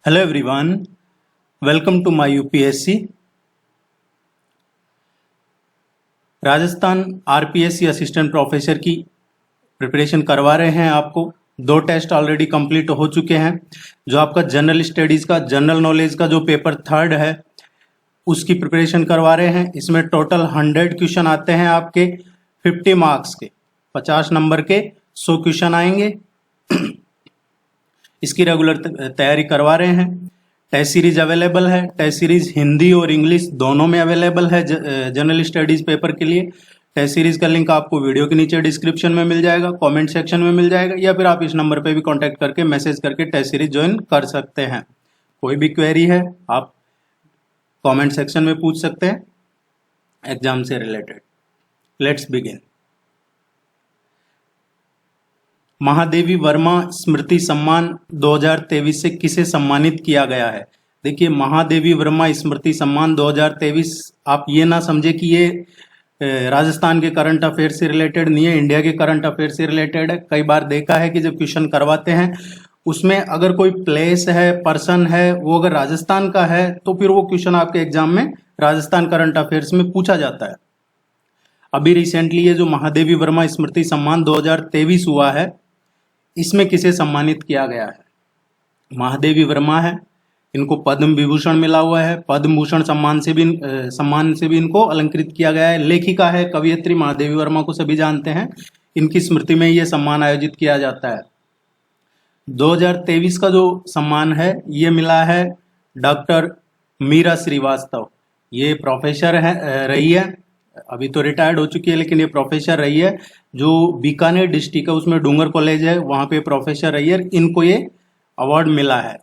Hello everyone, welcome to my UPSC. Rajasthan RPSC assistant professor की preparation करवा रहे हैं आपको। 2 टेस्ट ऑलरेडी कंप्लीट हो चुके हैं। जो आपका जनरल स्टडीज का जनरल नॉलेज का जो पेपर 3 है उसकी प्रिपरेशन करवा रहे हैं। इसमें टोटल 100 क्वेश्चन आते हैं आपके 50 मार्क्स के, 50 नंबर के 100 क्वेश्चन आएंगे। इसकी रेगुलर तैयारी करवा रहे हैं। टेस्ट सीरीज अवेलेबल है। टेस्ट सीरीज हिंदी और इंग्लिश दोनों में अवेलेबल है जनरल स्टडीज पेपर के लिए। टेस्ट सीरीज का लिंक आपको वीडियो के नीचे डिस्क्रिप्शन में मिल जाएगा, कमेंट सेक्शन में मिल जाएगा, या फिर आप इस नंबर पे भी कांटेक्ट करके मैसेज करके टेस्ट सीरीज ज्वाइन कर सकते हैं। कोई भी क्वेरी है आप कमेंट सेक्शन में पूछ सकते हैं एग्जाम से related. Let's begin. Mahadevi Verma Smriti Samman 2023 से किसे सम्मानित किया गया है? देखिए, महादेवी वर्मा स्मृति सम्मान 2023 आप ये ना समझे कि ये राजस्थान के करंट अफेयर से रिलेटेड नहीं है, इंडिया के करंट अफेयर से रिलेटेड है। कई बार देखा है कि जब क्वेश्चन करवाते हैं उसमें अगर कोई प्लेस है, पर्सन है, वो अगर राजस्थान का है तो फिर वो क्वेश्चन आपके एग्जाम में राजस्थान करंट अफेयर्स में पूछा जाता है। अभी रिसेंटली ये जो महादेवी वर्मा स्मृति सम्मान 2023 हुआ है, इसमें किसे सम्मानित किया गया है? महादेवी वर्मा है, इनको पद्म विभूषण मिला हुआ है। पद्म भूषण सम्मान से भी इनको अलंकृत किया गया है। लेखिका है, कवयित्री महादेवी वर्मा को सभी जानते हैं। इनकी स्मृति में ये सम्मान आयोजित किया जाता है। 2023 का जो सम्मान है ये मिला है डॉक्टर मीरा श्रीवास्तव। ये प्रोफेसर रही है, अभी तो रिटायर्ड हो चुकी है, लेकिन ये प्रोफेसर रही है। जो बीकानेर डिस्ट्रिक्ट है उसमें डूंगर कॉलेज है, वहां पे प्रोफेसर रही है। इनको ये अवार्ड मिला है।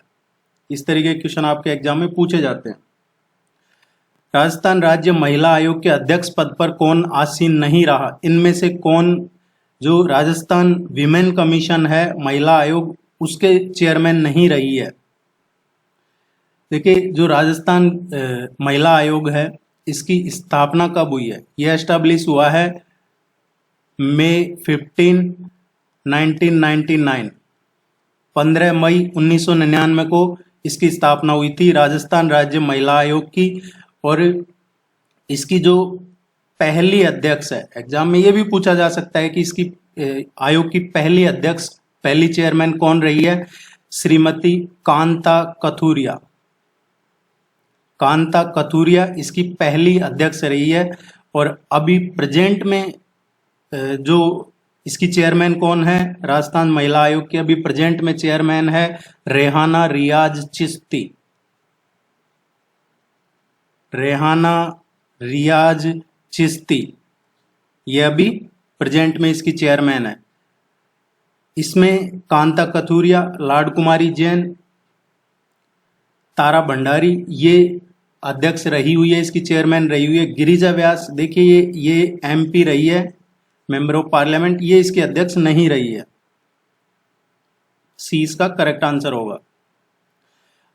इस तरीके के क्वेश्चन आपके एग्जाम में पूछे जाते हैं। राजस्थान राज्य महिला आयोग के अध्यक्ष पद पर कौन आसीन नहीं रहा? इनमें से कौन, जो राजस्थान विमेन कमीशन है महिला आयोग, उसके चेयरमैन नहीं रही है? देखिए, जो राजस्थान महिला आयोग है इसकी स्थापना कब हुई है? यह एस्टैब्लिश हुआ है मई 15, 1999, 15 मई 1999 को इसकी स्थापना हुई थी राजस्थान राज्य महिला आयोग की। और इसकी जो पहली अध्यक्ष है, एग्जाम में यह भी पूछा जा सकता है कि इसकी आयोग की पहली अध्यक्ष, पहली चेयरमैन कौन रही है? श्रीमती कांता कथूरिया। कांता कथूरिया इसकी पहली अध्यक्ष रही है। और अभी प्रेजेंट में जो इसकी चेयरमैन कौन है राजस्थान महिला आयोग की? अभी प्रेजेंट में चेयरमैन है रेहाना रियाज चिश्ती। रेहाना रियाज चिश्ती ये अभी प्रेजेंट में इसकी चेयरमैन है। इसमें कांता कथूरिया, लाड कुमारी जैन, तारा भंडारी ये अध्यक्ष रही हुई है, इसकी चेयरमैन रही हुई है। गिरिजा व्यास, देखिए ये एमपी रही है, मेंबर ऑफ पार्लियामेंट, ये इसकी अध्यक्ष नहीं रही है। सी इसका करेक्ट आंसर होगा।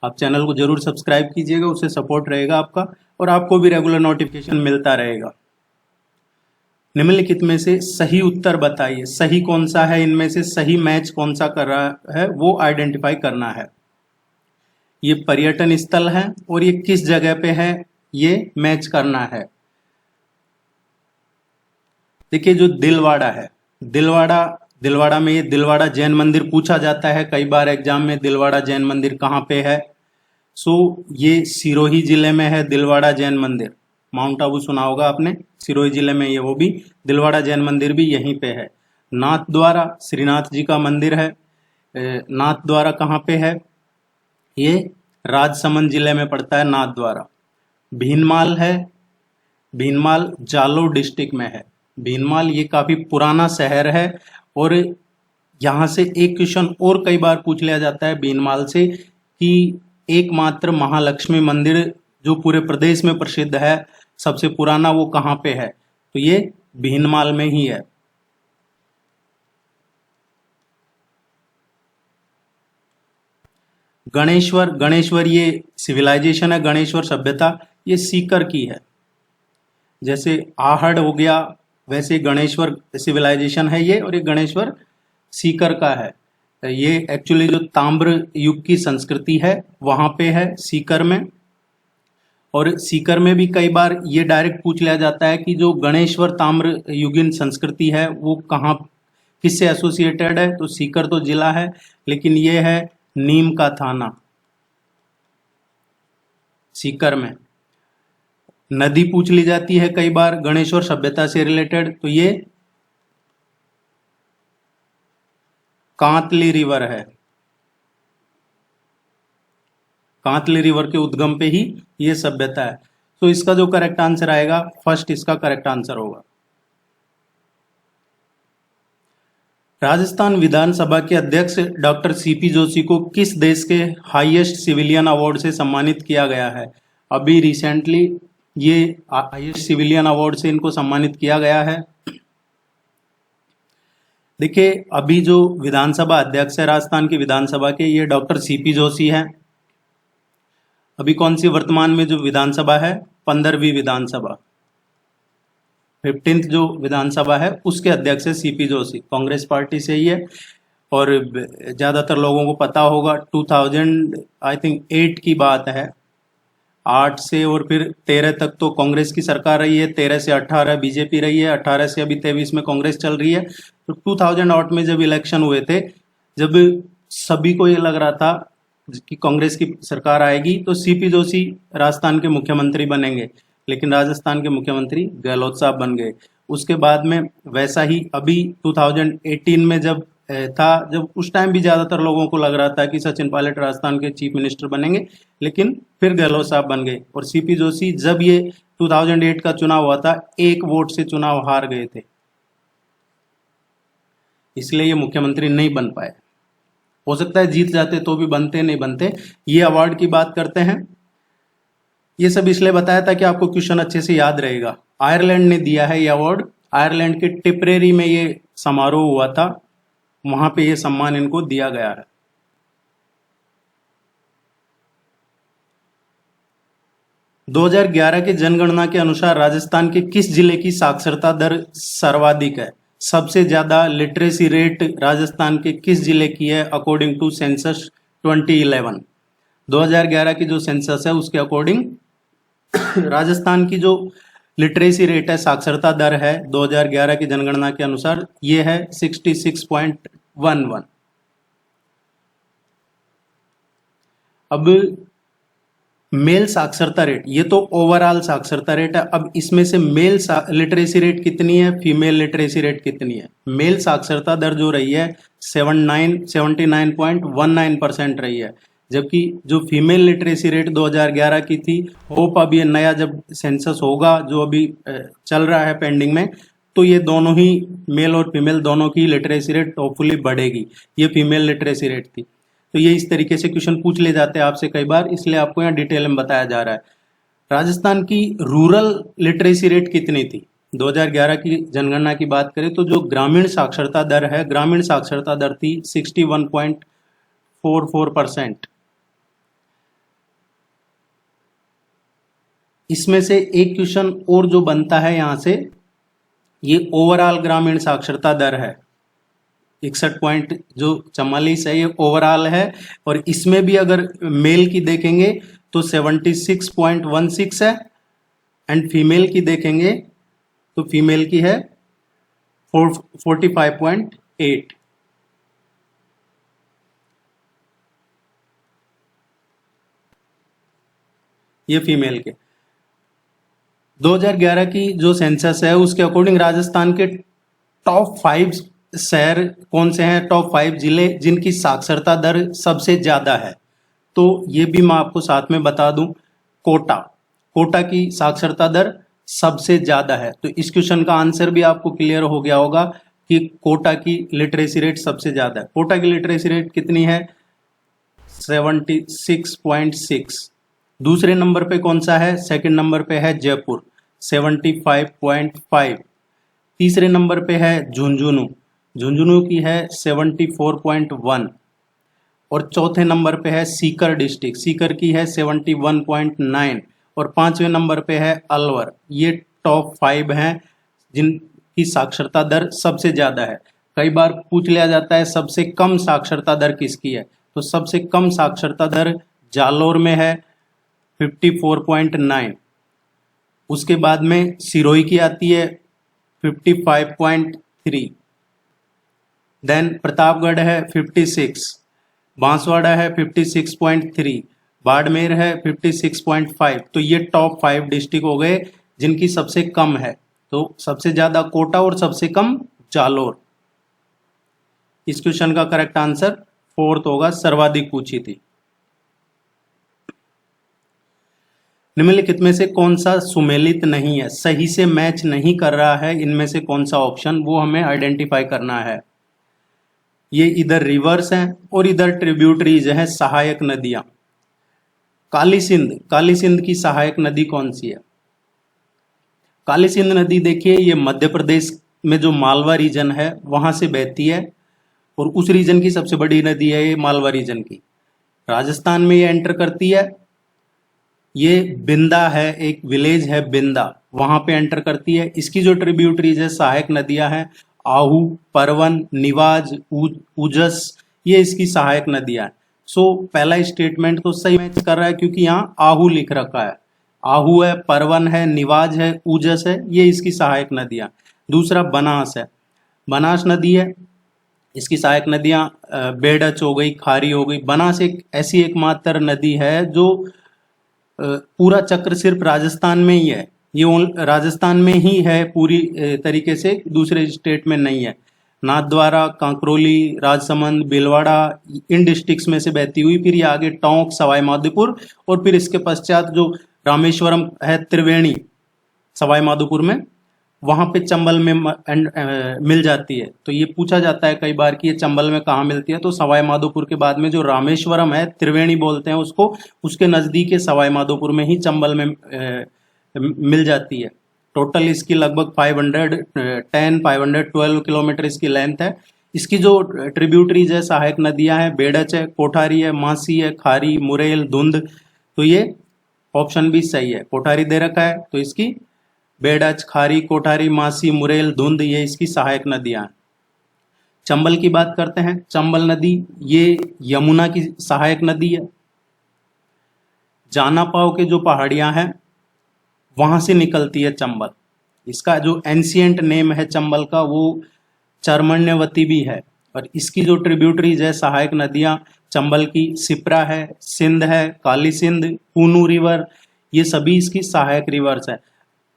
आप चैनल को जरूर सब्सक्राइब कीजिएगा, उससे सपोर्ट रहेगा आपका और आपको भी रेगुलर नोटिफिकेशन मिलता रहेगा। निम्नलिखित में से सही उत्तर बताइए। सही कौन सा है? इनमें से सही मैच कौन सा कर रहा है वो आइडेंटिफाई करना है। ये पर्यटन स्थल है और ये किस जगह पे है ये मैच करना है। देखिए, जो दिलवाड़ा है, दिलवाड़ा में ये दिलवाड़ा जैन मंदिर पूछा जाता है कई बार एग्जाम में। दिलवाड़ा जैन मंदिर कहाँ पे है? ये सिरोही जिले में है दिलवाड़ा जैन मंदिर। माउंट आबू सुना होगा आपने, सिरोही जिले में ये वो भी दिलवाड़ा जैन मंदिर भी यहीं पे है। नाथ द्वारा, श्रीनाथ जी का मंदिर है। नाथ द्वारा कहाँ पे है? ये राजसमंद जिले में पड़ता है नाथ द्वारा। भीनमाल है, भीनमाल जालोर डिस्ट्रिक्ट में है। भीनमाल ये काफी पुराना शहर है और यहाँ से एक क्वेश्चन और कई बार पूछ लिया जाता है भीनमाल से कि एकमात्र महालक्ष्मी मंदिर जो पूरे प्रदेश में प्रसिद्ध है, सबसे पुराना, वो कहाँ पे है? तो ये भीनमाल में ही है। गणेश्वर ये सिविलाइजेशन है, गणेश्वर सभ्यता ये सीकर की है। जैसे आहड़ हो गया वैसे गणेश्वर सिविलाइजेशन है ये, और ये गणेश्वर सीकर का है। ये एक्चुअली जो ताम्र युग की संस्कृति है वहां पे है सीकर में। और सीकर में भी कई बार ये डायरेक्ट पूछ लिया जाता है कि जो गणेश्वर ताम्र युगीन संस्कृति है वो कहाँ किससे एसोसिएटेड है, तो सीकर तो जिला है लेकिन ये है नीम का थाना सीकर में। नदी पूछ ली जाती है कई बार गणेश्वर सभ्यता से रिलेटेड, तो ये कांतली रिवर है। कांतली रिवर के उद्गम पे ही ये सभ्यता है। तो इसका जो करेक्ट आंसर आएगा, फर्स्ट इसका करेक्ट आंसर होगा। राजस्थान विधानसभा के अध्यक्ष डॉक्टर सीपी जोशी को किस देश के हाईएस्ट सिविलियन अवार्ड से सम्मानित किया गया है? अभी रिसेंटली ये हाईएस्ट सिविलियन अवार्ड से इनको सम्मानित किया गया है। देखिए, अभी जो विधानसभा अध्यक्ष है राजस्थान की विधानसभा के, ये डॉक्टर सीपी जोशी हैं। अभी कौन सी वर्तमान में जो विधानसभा है, 15वीं विधानसभा, 15th जो विधानसभा है उसके अध्यक्ष है सीपी जोशी, कांग्रेस पार्टी से ही है। और ज्यादातर लोगों को पता होगा 2008 की बात है, 8 से और फिर 13 तक तो कांग्रेस की सरकार रही है, 13 से 18 बीजेपी रही है, 18 से अभी 23 में कांग्रेस चल रही है। तो 2008 में जब इलेक्शन हुए थे, जब सभी को ये लग रहा था कि कांग्रेस की सरकार आएगी तो सीपी जोशी राजस्थान के मुख्यमंत्री बनेंगे, लेकिन राजस्थान के मुख्यमंत्री गहलोत साहब बन गए। उसके बाद में वैसा ही अभी 2018 में जब जब उस टाइम भी ज्यादातर लोगों को लग रहा था कि सचिन पायलट राजस्थान के चीफ मिनिस्टर बनेंगे, लेकिन फिर गहलोत साहब बन गए। और सीपी जोशी जब ये 2008 का चुनाव हुआ था, 1 वोट से चुनाव हार गए थे, इसलिए ये मुख्यमंत्री नहीं बन पाए। हो सकता है जीत जाते तो भी बनते नहीं बनते। ये अवार्ड की बात करते हैं, ये सब इसलिए बताया था कि आपको क्वेश्चन अच्छे से याद रहेगा। आयरलैंड ने दिया है ये अवार्ड, आयरलैंड के टिपरेरी में ये समारोह हुआ था, वहां पे ये सम्मान इनको दिया गया है। दो 2011 की जनगणना के अनुसार राजस्थान के किस जिले की साक्षरता दर सर्वाधिक है? सबसे ज्यादा लिटरेसी रेट राजस्थान के किस जिले की है अकॉर्डिंग टू सेंसस 2011? 2011 की जो सेंसस है उसके अकॉर्डिंग राजस्थान की जो लिटरेसी रेट है, साक्षरता दर है 2011 की जनगणना के अनुसार, ये है 66.11। अब मेल साक्षरता रेट, ये तो ओवरऑल साक्षरता रेट है। अब इसमें से मेल लिटरेसी रेट कितनी है, फीमेल लिटरेसी रेट कितनी है? मेल साक्षरता दर जो रही है 79.19% रही है, जबकि जो फीमेल लिटरेसी रेट 2011 की थी, होप अब ये नया जब सेंसस होगा जो अभी चल रहा है पेंडिंग में, तो ये दोनों ही मेल और फीमेल दोनों की लिटरेसी रेट होपफुली बढ़ेगी। ये फीमेल लिटरेसी रेट थी। तो ये इस तरीके से क्वेश्चन पूछ ले जाते हैं आपसे कई बार, इसलिए आपको यहाँ डिटेल में बताया जा रहा है। राजस्थान की रूरल लिटरेसी रेट कितनी थी? 2011 की जनगणना की बात करें तो जो ग्रामीण साक्षरता दर है, ग्रामीण साक्षरता दर थी 61.44%। इसमें से एक क्वेश्चन और जो बनता है यहां से, ये ओवरऑल ग्रामीण साक्षरता दर है 61.44 है, ये ओवरऑल है। और इसमें भी अगर मेल की देखेंगे तो 76.16 है, एंड फीमेल की देखेंगे तो फीमेल की है 45.8। ये फीमेल के 2011 की जो सेंसस है उसके अकॉर्डिंग राजस्थान के टॉप 5 शहर कौन से हैं, टॉप 5 जिले जिनकी साक्षरता दर सबसे ज्यादा है? तो ये भी मैं आपको साथ में बता दूं, कोटा की साक्षरता दर सबसे ज्यादा है। तो इस क्वेश्चन का आंसर भी आपको क्लियर हो गया होगा कि कोटा की लिटरेसी रेट सबसे ज्यादा है। कोटा की लिटरेसी रेट कितनी है? 76.6। दूसरे नंबर पे कौन सा है? सेकंड नंबर पे है जयपुर 75.5। तीसरे नंबर पे है झुंझुनू की है 74.1। और चौथे नंबर पे है सीकर डिस्ट्रिक्ट, सीकर की है 71.9। और 5वें नंबर पे है अलवर। ये टॉप 5 हैं जिनकी साक्षरता दर सबसे ज्यादा है। कई बार पूछ लिया जाता है सबसे कम साक्षरता दर किसकी है, तो सबसे कम साक्षरता दर जालोर में है 54.9। उसके बाद में सिरोही की आती है 55.3। देन प्रतापगढ़ है 56, बांसवाड़ा है 56.3, बाड़मेर है 56.5। तो ये टॉप 5 डिस्ट्रिक्ट हो गए जिनकी सबसे कम है। तो सबसे ज्यादा कोटा और सबसे कम जालोर। इस क्वेश्चन का करेक्ट आंसर 4th होगा, सर्वाधिक पूछी थी। निम्नलिखित में से कौन सा सुमेलित नहीं है, सही से मैच नहीं कर रहा है, इनमें से कौन सा ऑप्शन, वो हमें आइडेंटिफाई करना है। ये इधर रिवर्स हैं और इधर ट्रिब्यूटरीज हैं, सहायक नदियां। काली सिंध की सहायक नदी कौन सी है? काली सिंध नदी देखिए, ये मध्य प्रदेश में जो मालवा रीजन है वहां से बहती है और उस रीजन की सबसे बड़ी नदी है ये मालवा रीजन की। राजस्थान में ये एंटर करती है, ये बिंदा है, एक विलेज है बिंदा, वहां पे एंटर करती है। इसकी जो ट्रिब्यूटरीज है, सहायक नदियां हैं आहू, परवन, निवाज, ऊजस, ये इसकी सहायक नदियां हैं। सो पहला स्टेटमेंट तो सही मैच कर रहा है क्योंकि यहाँ आहू लिख रखा है, आहू है, परवन है, निवाज है, ऊजस है, ये इसकी सहायक नदियां। दूसरा बनास है, बनास नदी है, इसकी सहायक नदियां बेडच हो गई, खारी हो गई। बनास एक ऐसी एकमात्र नदी है जो पूरा चक्र सिर्फ राजस्थान में ही है, ये राजस्थान में ही है पूरी तरीके से, दूसरे स्टेट में नहीं है। नाथद्वारा, कांकरोली, राजसमंद, भीलवाड़ा, इन डिस्ट्रिक्ट्स में से बहती हुई फिर ये आगे टोंक, सवाई माधोपुर और फिर इसके पश्चात जो रामेश्वरम है, त्रिवेणी, सवाई माधोपुर में, वहां पे चंबल में मिल जाती है। तो ये पूछा जाता है कई बार कि ये चंबल में कहाँ मिलती है, तो सवाई माधोपुर के बाद में जो रामेश्वरम है, त्रिवेणी बोलते हैं उसको, उसके नजदीक है सवाई माधोपुर में ही चंबल में मिल जाती है। टोटल इसकी लगभग 512 किलोमीटर इसकी लेंथ है। इसकी जो ट्रिब्यूटरीज है, सहायक नदियां हैं, बेडच है, कोठारी है, मासी है, खारी, मुरेल, धुंध। तो ये ऑप्शन भी सही है, कोठारी दे रखा है तो इसकी बेडच, खारी, कोठारी, मासी, मुरेल, धुंध, ये इसकी सहायक नदियां हैं। चंबल की बात करते हैं। चंबल नदी ये यमुना की सहायक नदी है। जानापाव के जो पहाड़ियां हैं वहां से निकलती है चंबल। इसका जो एंशियंट नेम है चंबल का वो चरमण्यवती भी है। और इसकी जो ट्रिब्यूटरीज है, सहायक नदियां चंबल की, सिप्रा है, सिंध है, काली सिंध, कूनू रिवर, ये सभी इसकी सहायक रिवर्स है।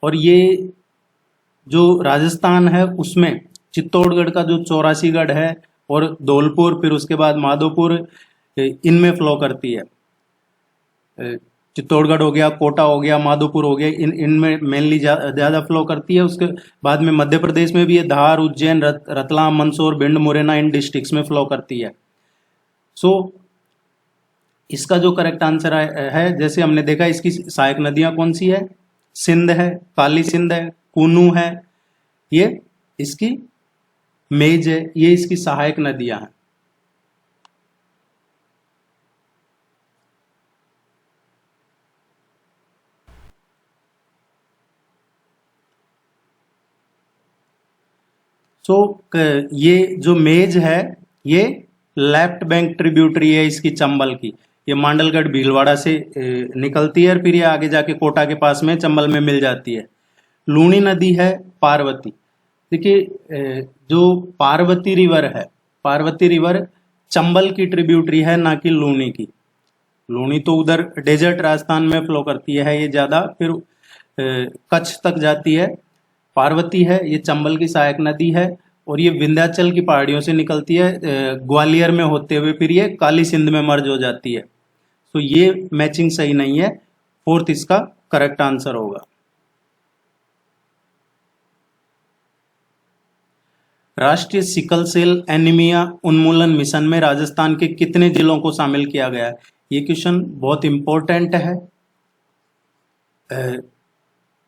और ये जो राजस्थान है उसमें चित्तौड़गढ़ का जो 84गढ़ है और धौलपुर, फिर उसके बाद माधोपुर, इनमें फ्लो करती है। चित्तौड़गढ़ हो गया, कोटा हो गया, माधोपुर हो गया, इनमें मेनली ज्यादा फ्लो करती है। उसके बाद में मध्य प्रदेश में भी ये धार, उज्जैन, रतलाम, मंदसौर, भिंड, मुरैना, इन डिस्ट्रिक्ट्स में फ्लो करती है। सो इसका जो करेक्ट आंसर है, जैसे हमने देखा, इसकी सहायक नदियां कौन सी है, सिंध है, काली सिंध है, कूनू है, ये इसकी मेज है, ये इसकी सहायक नदियां हैं। ये जो मेज है ये लेफ्ट बैंक ट्रिब्यूटरी है इसकी चंबल की। ये मांडलगढ़ भीलवाड़ा से निकलती है और फिर ये आगे जाके कोटा के पास में चंबल में मिल जाती है। लूणी नदी है पार्वती। देखिए जो पार्वती रिवर है, पार्वती रिवर चंबल की ट्रिब्यूटरी है, ना कि लूणी की। लूणी तो उधर डेजर्ट राजस्थान में फ्लो करती है ये ज्यादा, फिर कच्छ तक जाती है। पार्वती है ये चंबल की सहायक नदी है और ये विंध्याचल की पहाड़ियों से निकलती है, ग्वालियर में होते हुए फिर ये काली सिंध में मर्ज हो जाती है। तो ये मैचिंग सही नहीं है, 4th इसका करेक्ट आंसर होगा। राष्ट्रीय सिकल सेल एनीमिया उन्मूलन मिशन में राजस्थान के कितने जिलों को शामिल किया गया है? ये क्वेश्चन बहुत इंपॉर्टेंट है।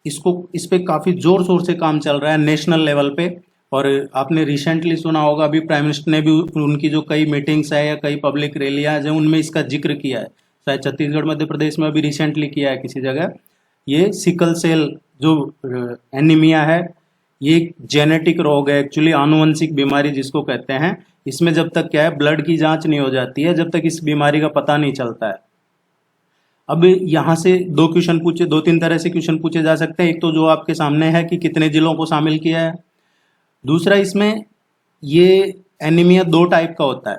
इस पे काफी जोर शोर से काम चल रहा है नेशनल लेवल पे। और आपने रिसेंटली सुना होगा, अभी प्राइम मिनिस्टर ने भी उनकी जो कई मीटिंग्स है या कई पब्लिक रैलियां हैं उनमें इसका जिक्र किया है। शायद छत्तीसगढ़, मध्य प्रदेश में अभी रिसेंटली किया है किसी जगह। ये सिकल सेल जो एनीमिया है ये एक जेनेटिक रोग है, एक्चुअली आनुवंशिक बीमारी जिसको कहते हैं। इसमें जब तक क्या है, ब्लड की जांच नहीं हो जाती है, जब तक इस बीमारी का पता नहीं चलता है। अब यहां से दो तीन तरह से क्वेश्चन पूछे जा सकते हैं। एक तो जो आपके सामने है कि कितने जिलों को शामिल किया है। दूसरा, इसमें ये एनीमिया दो टाइप का होता है।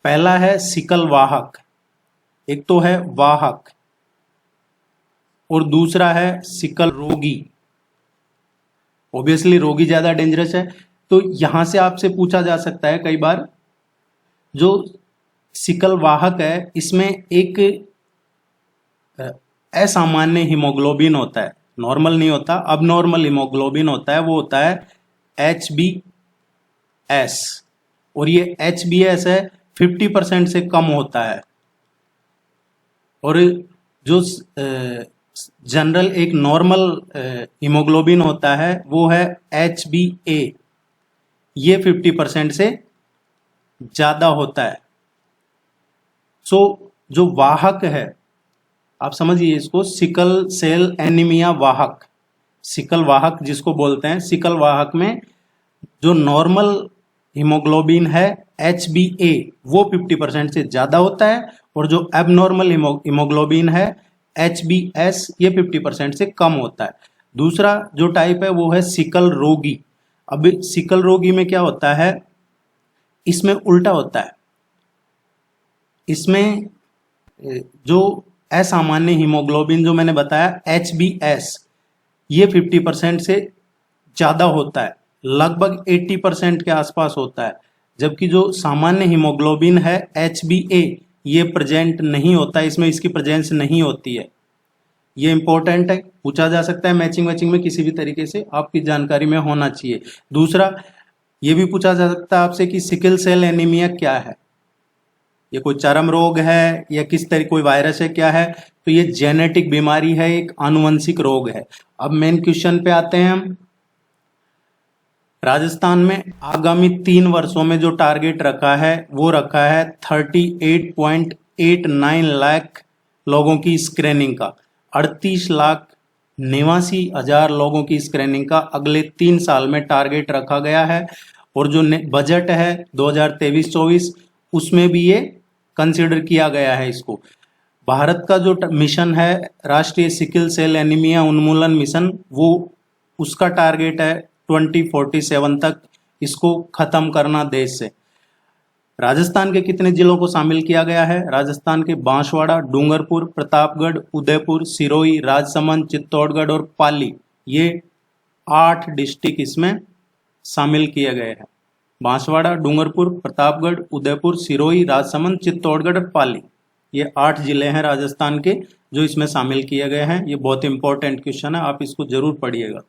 पहला है सिकल वाहक, एक तो है वाहक, और दूसरा है सिकल रोगी। ऑब्वियसली रोगी ज्यादा डेंजरस है। तो यहां से आपसे पूछा जा सकता है कई बार, जो सिकल वाहक है इसमें एक असामान्य हीमोग्लोबिन होता है, नॉर्मल नहीं होता, अब नॉर्मल हीमोग्लोबिन होता है, वो होता है HbS, और ये HbS है 50% से कम होता है। और जो जनरल एक नॉर्मल हीमोग्लोबिन होता है वो है HbA, ये 50% से ज्यादा होता है। सो जो वाहक है, आप समझिए इसको, सिकल सेल एनीमिया वाहक, सिकल वाहक जिसको बोलते हैं, सिकल वाहक में जो नॉर्मल हीमोग्लोबिन है HbA वो 50% से ज्यादा होता है, और जो एबनॉर्मल हीमोग्लोबिन है HbS ये 50% से कम होता है। दूसरा जो टाइप है वो है सिकल रोगी। अब सिकल रोगी में क्या होता है, इसमें उल्टा होता है। इसमें जो असामान्य हीमोग्लोबिन जो मैंने बताया HbS ये 50% से ज्यादा होता है, लगभग 80% के आसपास होता है, जबकि जो सामान्य हीमोग्लोबिन है HbA ये प्रेजेंट नहीं होता, इसमें इसकी प्रेजेंस नहीं होती है। ये इंपॉर्टेंट है, पूछा जा सकता है मैचिंग वैचिंग में, किसी भी तरीके से आपकी जानकारी में होना चाहिए। दूसरा, ये भी पूछा जा सकता है आपसे कि सिकल सेल एनीमिया क्या है, ये कोई चरम रोग है या किस तरह कोई वायरस है, क्या है? तो ये जेनेटिक बीमारी है, एक आनुवंशिक रोग है। अब मेन क्वेश्चन पे आते हैं हम। राजस्थान में आगामी 3 वर्षों में जो टारगेट रखा है वो रखा है 38.89 लाख लोगों की स्क्रीनिंग का, 38,89,000 लोगों की स्क्रीनिंग का अगले 3 साल में टारगेट रखा गया है। और जो बजट है 2023-24 उसमें भी ये कंसिडर किया गया है इसको। भारत का जो मिशन है राष्ट्रीय सिकल सेल एनीमिया उन्मूलन मिशन, वो उसका टारगेट है 2047 तक इसको खत्म करना देश से। राजस्थान के कितने जिलों को शामिल किया गया है? राजस्थान के बांसवाड़ा, डूंगरपुर, प्रतापगढ़, उदयपुर, सिरोही, राजसमंद, चित्तौड़गढ़ और पाली, ये 8 डिस्ट्रिक्ट इसमें शामिल किए गए हैं। बांसवाड़ा, डूंगरपुर, प्रतापगढ़, उदयपुर, सिरोही, राजसमंद, चित्तौड़गढ़ और पाली, ये 8 जिले हैं राजस्थान के जो इसमें शामिल किए गए हैं। ये बहुत इंपॉर्टेंट क्वेश्चन है, आप इसको जरूर पढ़िएगा।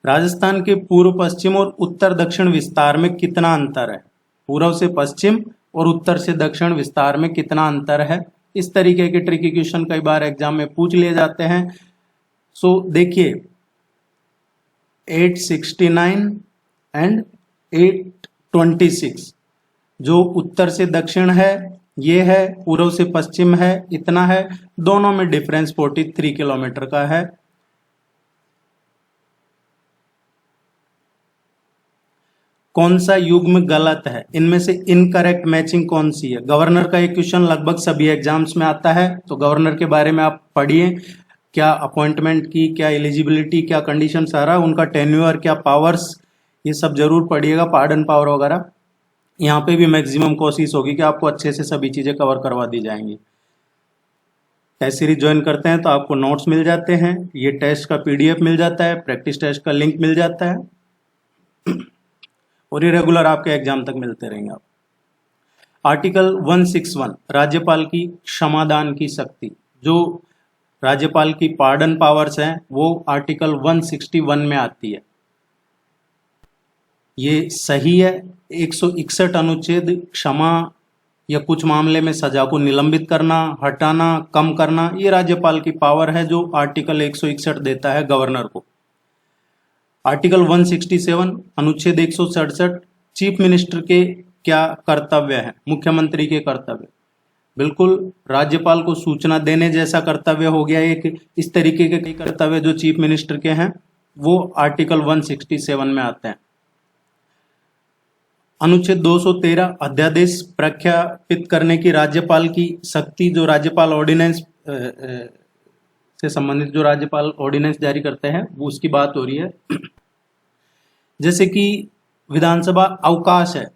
राजस्थान के पूर्व पश्चिम और उत्तर दक्षिण विस्तार में कितना अंतर है? पूर्व से पश्चिम और उत्तर से दक्षिण विस्तार में कितना अंतर है? इस तरीके के ट्रिकी क्वेश्चन कई बार एग्जाम में पूछ लिए जाते हैं। सो देखिए 869 एंड 826, जो उत्तर से दक्षिण है ये है, पूर्व से पश्चिम है इतना है, दोनों में डिफरेंस 43 किलोमीटर का है। कौन सा युग्म गलत है? इनमें से इनकरेक्ट मैचिंग कौन सी है? गवर्नर का एक क्वेश्चन लगभग सभी एग्जाम्स में आता है, तो गवर्नर के बारे में आप पढ़िए, क्या अपॉइंटमेंट की, क्या एलिजिबिलिटी, क्या कंडीशन, सारा उनका टेन्योर, क्या पावर्स, ये सब जरूर पढ़िएगा, पार्डन पावर वगैरह। यहाँ पे भी मैक्सिमम कोशिश होगी कि आपको अच्छे से सभी चीजें कवर करवा दी जाएंगी। टेस्ट सीरीज ज्वाइन करते हैं तो आपको नोट्स मिल जाते हैं, ये टेस्ट का PDF मिल जाता है, प्रैक्टिस टेस्ट का लिंक मिल जाता है, और ये रेगुलर आपके एग्जाम तक मिलते रहेंगे। आप आर्टिकल 161 राज्यपाल की क्षमादान की शक्ति, जो राज्यपाल की पार्डन पावर्स हैं वो आर्टिकल 161 में आती है। ये सही है। 161 अनुच्छेद क्षमा या कुछ मामले में सजा को निलंबित करना, हटाना, कम करना, ये राज्यपाल की पावर है जो आर्टिकल 161 देता है गवर्नर को। आर्टिकल 167 अनुच्छेद 167 चीफ मिनिस्टर के क्या कर्तव्य है? मुख्यमंत्री के कर्तव्य। बिल्कुल राज्यपाल को सूचना देने जैसा कर्तव्य हो गया। एक इस तरीके के कई कर्तव्य जो चीफ मिनिस्टर के हैं वो आर्टिकल 167 में आते हैं। अनुच्छेद 213 अध्यादेश प्रख्यापित करने की राज्यपाल की शक्ति, जो राज्यपाल ऑर्डिनेंस से संबंधित जो राज्यपाल ऑर्डिनेंस जारी करते हैं वो उसकी बात हो रही है। जैसे कि विधानसभा अवकाश है,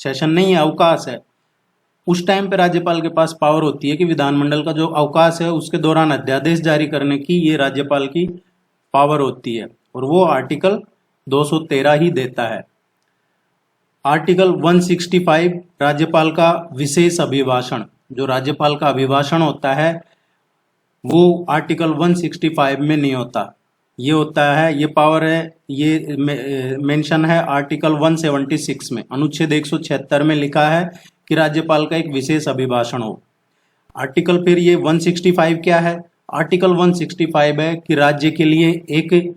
सेशन नहीं है, अवकाश है, उस टाइम पे राज्यपाल के पास पावर होती है कि विधानमंडल का जो अवकाश है उसके दौरान अध्यादेश जारी करने की ये राज्यपाल की पावर होती है, और वो आर्टिकल 213 ही देता है। आर्टिकल 165 राज्यपाल का विशेष अभिभाषण, जो राज्यपाल का अभिभाषण होता है वो आर्टिकल 165 में नहीं होता। ये होता है, ये पावर है, ये मेंशन है आर्टिकल 176 में, अनुच्छेद 176 में लिखा है कि राज्यपाल का एक विशेष अभिभाषण हो। आर्टिकल फिर ये 165 क्या है? आर्टिकल 165 है कि राज्य के लिए एक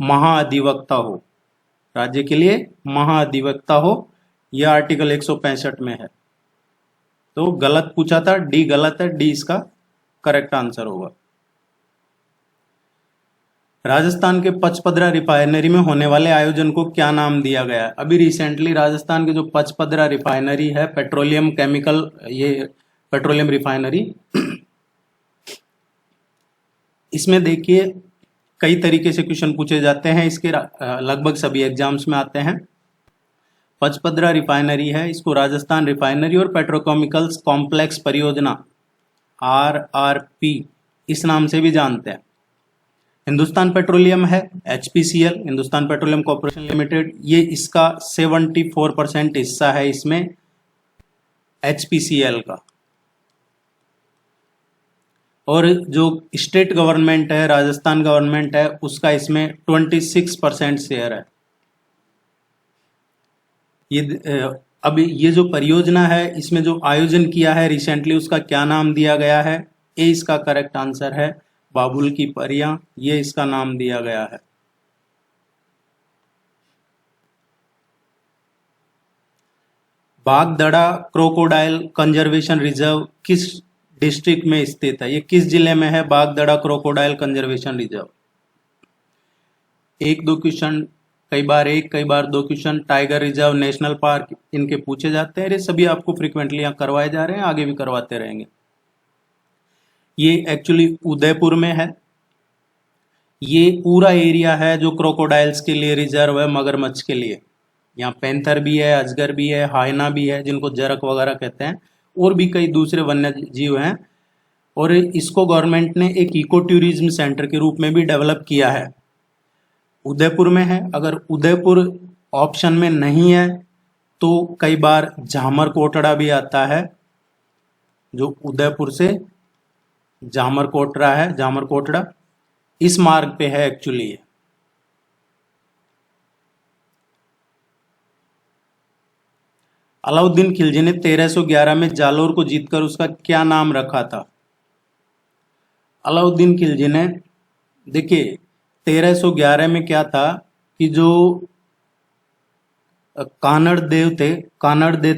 महाअधिवक्ता हो, राज्य के लिए महाअधिवक्ता हो। यह आर्टिकल 165 में है। तो गलत पूछा था, डी गलत है, डी इसका करेक्ट आंसर होगा। राजस्थान के पचपदरा रिफाइनरी में होने वाले आयोजन को क्या नाम दिया गया है? अभी रिसेंटली राजस्थान के जो पचपदरा रिफाइनरी है, पेट्रोलियम केमिकल, ये पेट्रोलियम रिफाइनरी, इसमें देखिए कई तरीके से क्वेश्चन पूछे जाते हैं, इसके लगभग सभी एग्जाम्स में आते हैं। पचपदरा रिफाइनरी है, इसको राजस्थान रिफाइनरी और पेट्रोकेमिकल्स कॉम्प्लेक्स परियोजना RRP इस नाम से भी जानते हैं। हिंदुस्तान पेट्रोलियम है HPCL, Hindustan petroleum corporation limited, ये इसका 74% हिस्सा है इसमें HPCL का। और जो स्टेट गवर्नमेंट है, राजस्थान गवर्नमेंट है, उसका इसमें 26% शेयर है। ये अब ये जो परियोजना है, इसमें जो आयोजन किया है रिसेंटली, उसका क्या नाम दिया गया है? ए इसका करेक्ट आंसर है, बाबुल की परियां, ये इसका नाम दिया गया है। बागदड़ा क्रोकोडाइल कंजर्वेशन रिजर्व किस डिस्ट्रिक्ट में स्थित है? ये किस जिले में है बागदड़ा क्रोकोडाइल कंजर्वेशन रिजर्व? एक दो क्वेश्चन, कई बार एक, कई बार दो question tiger reserve, national park, इनके पूछे जाते हैं। ये सभी आपको फ्रिक्वेंटली यहाँ करवाए जा रहे हैं, आगे भी करवाते रहेंगे। ये एक्चुअली उदयपुर में है। ये पूरा एरिया है जो क्रोकोडाइल्स के लिए रिजर्व है, मगरमच्छ के लिए। यहाँ पैंथर भी है, अजगर भी है, हाइना भी है जिनको जरक वगैरह कहते हैं, और भी कई दूसरे वन्य जीव हैं। और इसको गवर्नमेंट ने एक इको टूरिज्म सेंटर के रूप में भी डेवलप किया है। उदयपुर में है। अगर उदयपुर ऑप्शन में नहीं है तो कई बार झामर कोटड़ा भी आता है, जो उदयपुर से झामर कोटड़ा है, झामर कोटड़ा इस मार्ग पे है एक्चुअली। अलाउद्दीन खिलजी ने 1311 में जालोर को जीतकर उसका क्या नाम रखा था? अलाउद्दीन खिलजी ने, देखिए 1311 में क्या था कि जो कानड़ देव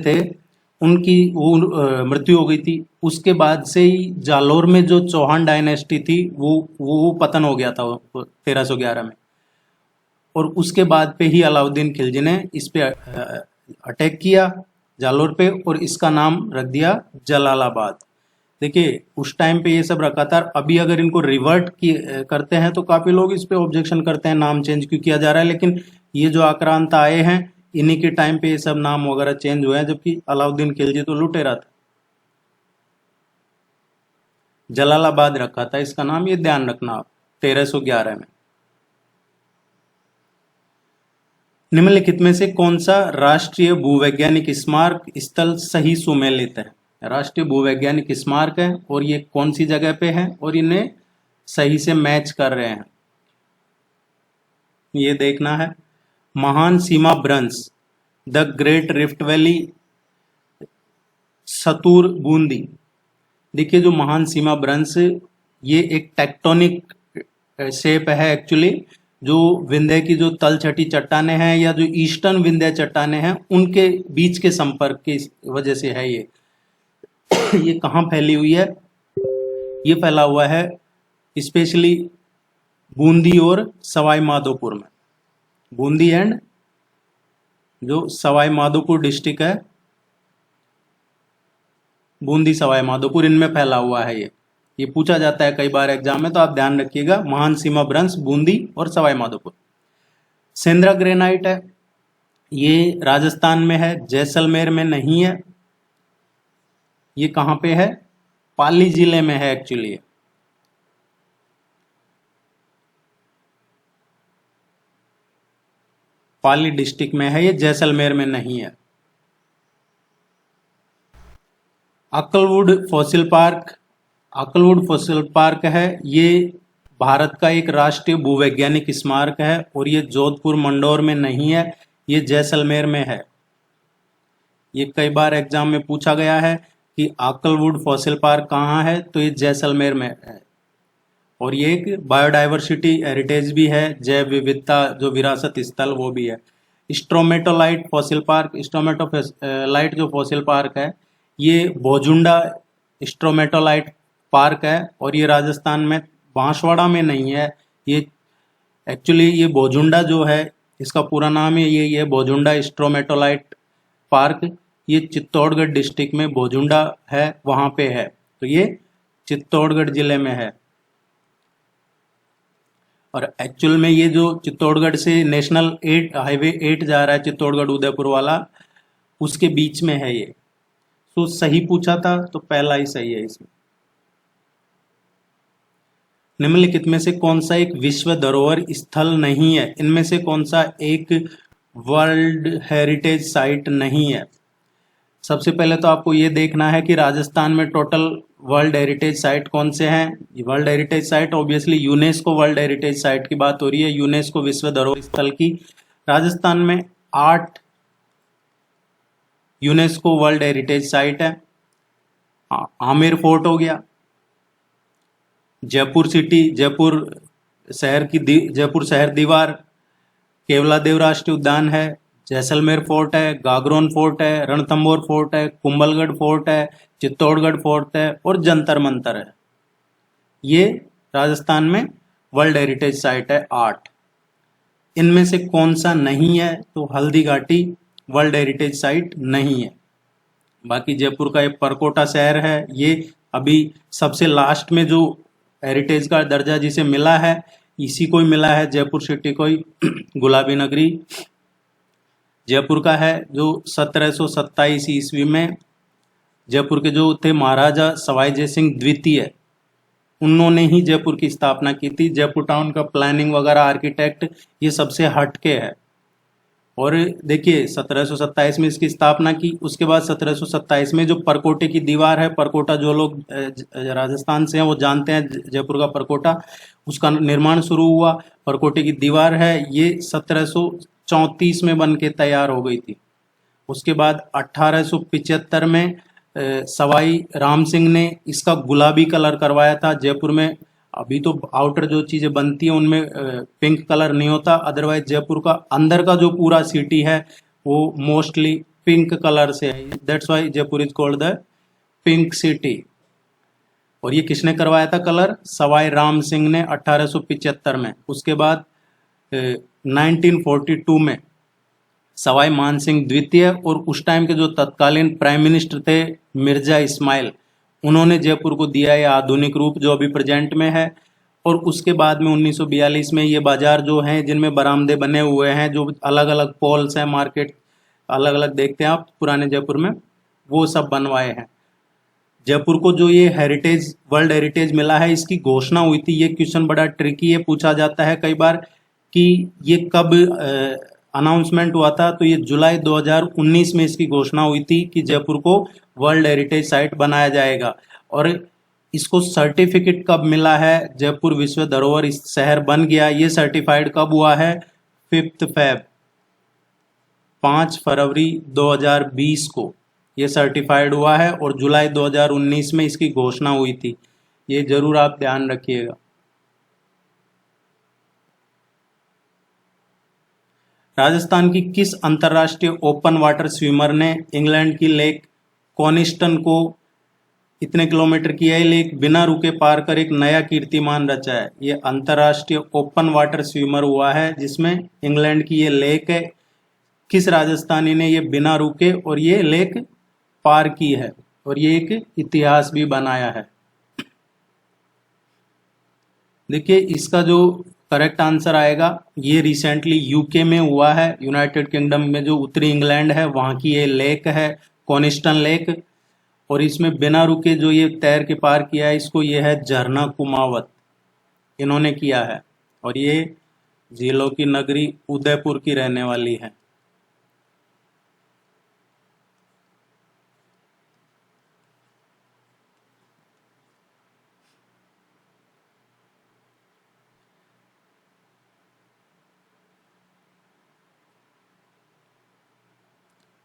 थे, उनकी वो मृत्यु हो गई थी। उसके बाद से ही जालोर में जो चौहान डायनेस्टी थी वो पतन हो गया था 1311 में। और उसके बाद पे ही अलाउद्दीन खिलजी ने इस पे अटैक किया जालोर पे, और इसका नाम रख दिया जलालाबाद। देखिए उस टाइम पे ये सब रखा था। अभी अगर इनको रिवर्ट करते हैं तो काफी लोग इस पे ऑब्जेक्शन करते हैं, नाम चेंज क्यों किया जा रहा है। लेकिन ये जो आक्रांता आए हैं, इन्हीं के टाइम पे ये सब नाम वगैरह चेंज हुए हैं, जबकि अलाउद्दीन खिलजी तो लुटेरा था। जलालाबाद रखा था इसका नाम, ये ध्यान रखना 1311 में। निम्नलिखित में से कौन सा राष्ट्रीय भूवैज्ञानिक स्मारक स्थल सही सुमेलित है? राष्ट्रीय भूवैज्ञानिक स्मारक है और ये कौन सी जगह पे है और इन्हें सही से मैच कर रहे हैं, ये देखना है। महान सीमा भ्रंश, the great rift valley, Satur Bundi. देखिए जो महान सीमा भ्रंश, ये एक टेक्टोनिक शेप है एक्चुअली, जो विंध्य की जो तलछटी चट्टानें हैं या जो ईस्टर्न विंध्य चट्टानें हैं, उनके बीच के संपर्क की वजह से है ये। ये कहाँ फैली हुई है? ये फैला हुआ है स्पेशली बूंदी और सवाई माधोपुर में। बूंदी एंड जो सवाई माधोपुर डिस्ट्रिक्ट है, बूंदी सवाई माधोपुर, इनमें फैला हुआ है ये पूछा जाता है कई बार एग्जाम में, तो आप ध्यान रखिएगा। महान सीमा भ्रंश बूंदी और सवाई माधोपुर। सेंद्रा ग्रेनाइट है, ये राजस्थान में है, जैसलमेर में नहीं है। ये कहाँ पे है? पाली जिले में है एक्चुअली। पाली डिस्ट्रिक्ट में है ये, जैसलमेर में नहीं है। अक्कलवुड फॉसिल पार्क, अक्कलवुड फॉसिल पार्क है, ये भारत का एक राष्ट्रीय भूवैज्ञानिक स्मारक है और ये जोधपुर मंडौर में नहीं है, ये जैसलमेर में है। ये कई बार एग्जाम में पूछा गया है कि अक्कलवुड फॉसिल पार्क कहाँ है, तो ये जैसलमेर में है। और ये एक बायोडाइवर्सिटी हेरिटेज भी है, जैव विविधता जो विरासत स्थल वो भी है। स्ट्रोमेटोलाइट फॉसिल पार्क, स्ट्रोमेटोलाइट जो फॉसिल पार्क है ये भोजुंडा स्ट्रोमेटोलाइट पार्क है और ये राजस्थान में बांसवाड़ा में नहीं है। ये एक्चुअली ये भोजुंडा जो है इसका पूरा नाम है ये भोजुंडा स्ट्रोमेटोलाइट पार्क, ये चित्तौड़गढ़ डिस्ट्रिक्ट में भोजुंडा है, वहां पे है, तो ये चित्तौड़गढ़ जिले में है। और एक्चुअल में ये जो चित्तौड़गढ़ से नेशनल 8 हाईवे 8 जा रहा है चित्तौड़गढ़ उदयपुर वाला, उसके बीच में है ये। तो सही पूछा था तो पहला ही सही है इसमें। निम्नलिखित में से कौन सा एक विश्व धरोहर स्थल नहीं है? इनमें से कौन सा एक वर्ल्ड हेरिटेज साइट नहीं है? सबसे पहले तो आपको ये देखना है कि राजस्थान में टोटल वर्ल्ड हेरिटेज साइट कौन से हैं। World heritage site obviously UNESCO world heritage site की बात हो रही है, यूनेस्को विश्व धरोहर स्थल की। राजस्थान में 8 यूनेस्को वर्ल्ड हेरिटेज साइट है। आमेर फोर्ट हो गया, जयपुर सिटी, जयपुर शहर दीवार, केवलादेव राष्ट्रीय उद्यान है, जैसलमेर फोर्ट है, गागरोन फोर्ट है, रणथंभौर फोर्ट है, कुंभलगढ़ फोर्ट है, चित्तौड़गढ़ फोर्ट है और जंतर मंतर है। ये राजस्थान में वर्ल्ड हेरिटेज साइट है 8। इनमें से कौन सा नहीं है? तो Haldi Ghati world heritage site नहीं है। बाकी जयपुर का एक परकोटा शहर है, ये अभी सबसे लास्ट में जो हेरिटेज का दर्जा जिसे मिला है इसी को ही मिला है, जयपुर सिटी को ही। गुलाबी नगरी जयपुर का है, जो 1727 ईस्वी में जयपुर के जो थे महाराजा सवाई जय सिंह द्वितीय, उन्होंने ही जयपुर की स्थापना की थी। जयपुर टाउन का प्लानिंग वगैरह, आर्किटेक्ट, ये सबसे हटके है। और देखिए 1727 में इसकी स्थापना की, उसके बाद 1727 में जो परकोटे की दीवार है, परकोटा जो लोग राजस्थान से हैं वो जानते हैं जयपुर का परकोटा, उसका निर्माण शुरू हुआ। परकोटे की दीवार है ये 1734 में बन के तैयार हो गई थी। उसके बाद 1875 में सवाई राम सिंह ने इसका गुलाबी कलर करवाया था। जयपुर में अभी तो आउटर जो चीजें बनती है उनमें पिंक कलर नहीं होता, अदरवाइज जयपुर का अंदर का जो पूरा सिटी है वो मोस्टली पिंक कलर से है। That's why Jaipur is called the pink city. और ये किसने करवाया था कलर? सवाई राम सिंह ने 1875 में। उसके बाद 1942 में सवाई मान सिंह द्वितीय और उस टाइम के जो तत्कालीन प्राइम मिनिस्टर थे मिर्जा इस्माइल, उन्होंने जयपुर को दिया है आधुनिक रूप जो अभी प्रेजेंट में है। और उसके बाद में 1942 में ये बाजार जो हैं जिनमें बरामदे बने हुए हैं, जो अलग अलग पॉल्स हैं, मार्केट अलग अलग देखते हैं आप पुराने जयपुर में, वो सब बनवाए हैं। जयपुर को जो ये हेरिटेज वर्ल्ड हेरिटेज मिला है इसकी घोषणा हुई थी। ये क्वेश्चन बड़ा ट्रिकी है, पूछा जाता है कई बार कि ये कब अनाउंसमेंट हुआ था, तो ये जुलाई 2019 में इसकी घोषणा हुई थी कि जयपुर को वर्ल्ड हेरिटेज साइट बनाया जाएगा। और इसको सर्टिफिकेट कब मिला है? जयपुर विश्व धरोहर शहर बन गया, ये सर्टिफाइड कब हुआ है? 5 फरवरी 2020 को ये सर्टिफाइड हुआ है और जुलाई 2019 में इसकी घोषणा हुई थी। ये जरूर आप ध्यान रखिएगा। राजस्थान की किस अंतर्राष्ट्रीय ओपन वाटर स्विमर ने इंग्लैंड की लेक कॉनिस्टन को इतने किलोमीटर की है लेक, बिना रुके पार कर एक नया कीर्तिमान रचा है। ये अंतर्राष्ट्रीय ओपन वाटर स्विमर हुआ है जिसमें इंग्लैंड की ये लेक है। किस राजस्थानी ने ये बिना रुके और ये लेक पार की है, और ये एक इतिहास भी बनाया है। देखिए इसका जो करेक्ट आंसर आएगा, ये रिसेंटली यूके में हुआ है, यूनाइटेड किंगडम में जो उत्तरी इंग्लैंड है वहां की ये लेक है, कॉनिस्टन लेक। और इसमें बिना रुके जो ये तैर के पार किया है इसको, ये है झरना कुमावत, इन्होंने किया है। और ये झीलों की नगरी उदयपुर की रहने वाली है।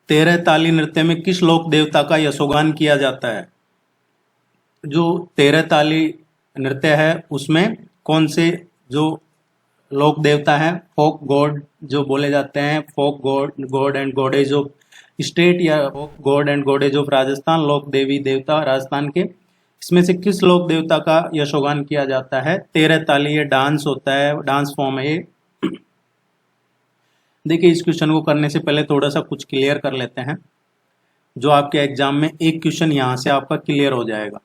तेरह ताली नृत्य में किस लोक देवता का यशोगान किया जाता है? जो तेरह ताली नृत्य है उसमें कौन से जो लोक देवता हैं, फोक गॉड जो बोले जाते हैं, folk god, god and goddess of state या folk god and goddess of Rajasthan, लोक देवी देवता राजस्थान के, इसमें से किस लोक देवता का यशोगान किया जाता है? तेरह ताली ये डांस होता है, डांस फॉर्म है ये। देखिए इस क्वेश्चन को करने से पहले थोड़ा सा कुछ क्लियर कर लेते हैं, जो आपके एग्जाम में एक क्वेश्चन यहां से आपका क्लियर हो जाएगा।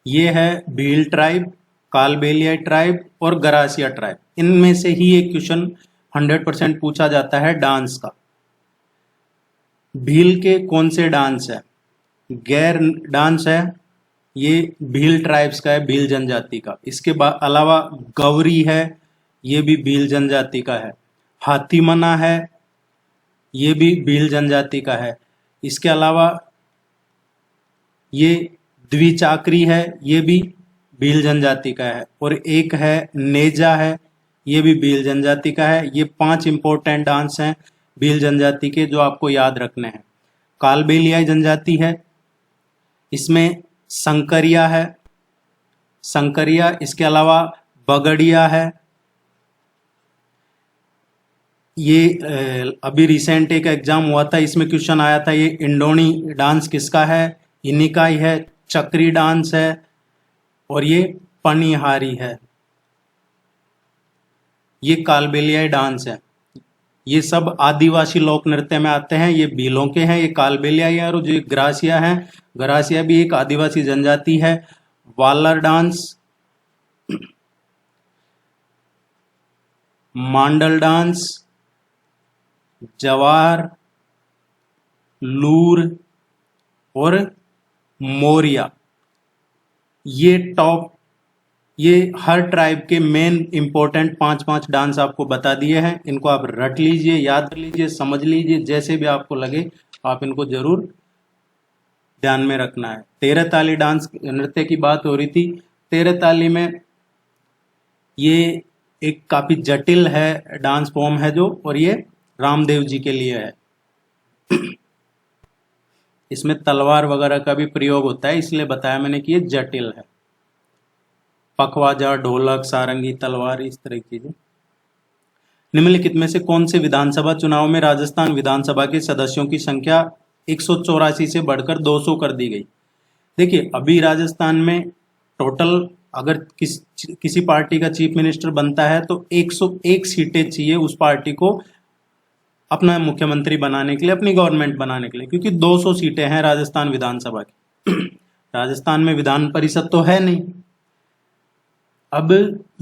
ये है भील ट्राइब, कालबेलिया ट्राइब और गरासिया ट्राइब। इनमें से ही एक क्वेश्चन 100% पूछा जाता है डांस का। भील के कौन से डांस है? गैर डांस है, ये भील ट्राइब्स का है, भील जनजाति का। इसके अलावा गौरी है, ये भी भील जनजाति का है। हाथीमना है, ये भी भील जनजाति का है। इसके अलावा ये द्विचाकरी है, ये भी भील जनजाति का है। और एक है नेजा है, ये भी भील जनजाति का है। ये 5 इंपॉर्टेंट डांस हैं भील जनजाति के जो आपको याद रखने हैं। कालबेलियाई जनजाति है, इसमें संकरिया है, संकरिया। इसके अलावा बगड़िया है। ये अभी रिसेंट एक एग्जाम हुआ था, इसमें क्वेश्चन आया था ये इंडोनी डांस किसका है? इन्हीं का ही है। चक्री डांस है और ये पनिहारी है। ये कालबेलियाई डांस है। ये सब आदिवासी लोक नृत्य में आते हैं, ये भीलों के हैं। ये कालबेलियाई है और जो ग्रासिया है, ग्रासिया भी एक आदिवासी जनजाति है। वालर डांस, मांडल डांस, जवार, लूर और मोरिया, ये टॉप, ये हर ट्राइब के मेन इंपॉर्टेंट 5-5 डांस आपको बता दिए हैं। इनको आप रट लीजिए, याद कर लीजिए, समझ लीजिए, जैसे भी आपको लगे आप इनको जरूर ध्यान में रखना है। 13 ताली डांस नृत्य की बात हो रही थी। 13 ताली में ये एक काफी जटिल है डांस फॉर्म है जो, और ये रामदेव जी के लिए है। इसमें तलवार वगैरह का भी प्रयोग होता है, इसलिए बताया मैंने कि ये जटिल है। पखवाजा, ढोलक, सारंगी, तलवार, इस तरह की चीजें। निम्नलिखित में से कौन से विधानसभा चुनाव में राजस्थान विधानसभा के सदस्यों की संख्या 184 से बढ़कर 200 कर दी गई? देखिए अभी राजस्थान में टोटल अगर किसी पार्टी का चीफ मिनिस्टर बनता है तो 101 सीटें चाहिए उस पार्टी को अपना मुख्यमंत्री बनाने के लिए, अपनी गवर्नमेंट बनाने के लिए, क्योंकि 200 सीटें हैं राजस्थान विधानसभा की। राजस्थान में विधान परिषद तो है नहीं। अब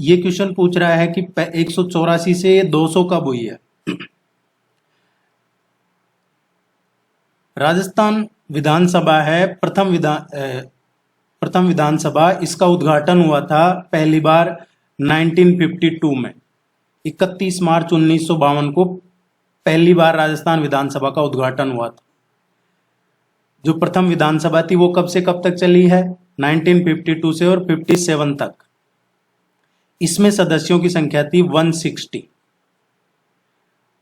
ये क्वेश्चन पूछ रहा है कि 184 से 200 कब हुई है? राजस्थान विधानसभा है प्रथम विधानसभा, इसका उद्घाटन हुआ था पहली बार 1952 में। 31 मार्च 1952 को पहली बार राजस्थान विधानसभा का उद्घाटन हुआ था। जो प्रथम विधानसभा थी वो कब से कब तक चली है? 1952 से और 57 तक। इसमें सदस्यों की संख्या थी 160।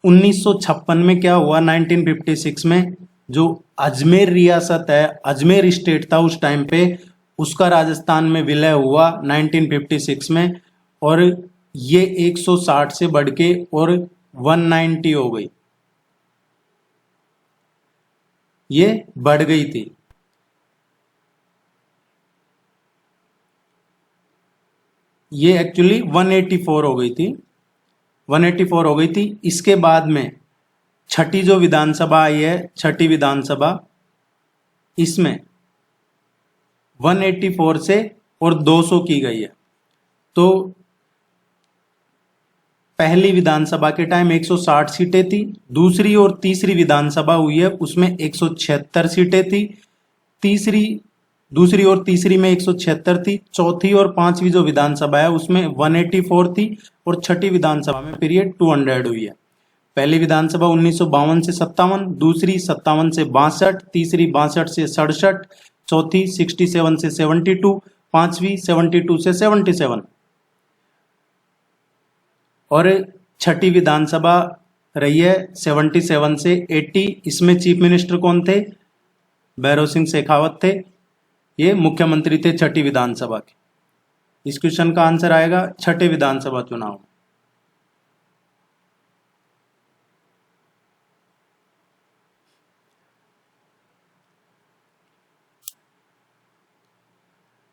1956 में क्या हुआ? 1956 में जो अजमेर रियासत है, अजमेर स्टेट था उस टाइम पे, उसका राजस्थान में विलय हुआ 1956 में, और ये 160 से बढ़ के और 190 हो गई। ये बढ़ गई थी। ये एक्चुअली 184 हो गई थी, 184 हो गई थी। इसके बाद में छठी जो विधानसभा आई है, छठी विधानसभा, इसमें 184 से और 200 की गई है। तो पहली विधानसभा के टाइम 160 सीटें थी, दूसरी और तीसरी विधानसभा हुई है उसमें 176 सीटें थी। दूसरी और तीसरी में 176 थी, चौथी और पांचवी जो विधानसभा है उसमें 184 थी, और छठी विधानसभा में पीरियड 200 हुई है। पहली विधानसभा 1952 से 57, दूसरी 57 से 62, तीसरी 62 से 67, चौथी 67 से 72, पांचवी 72 से 77, और छठी विधानसभा रही है 77 से 80। इसमें चीफ मिनिस्टर कौन थे? भैरव सिंह शेखावत थे, ये मुख्यमंत्री थे छठी विधानसभा के। इस क्वेश्चन का आंसर आएगा छठे विधानसभा चुनाव।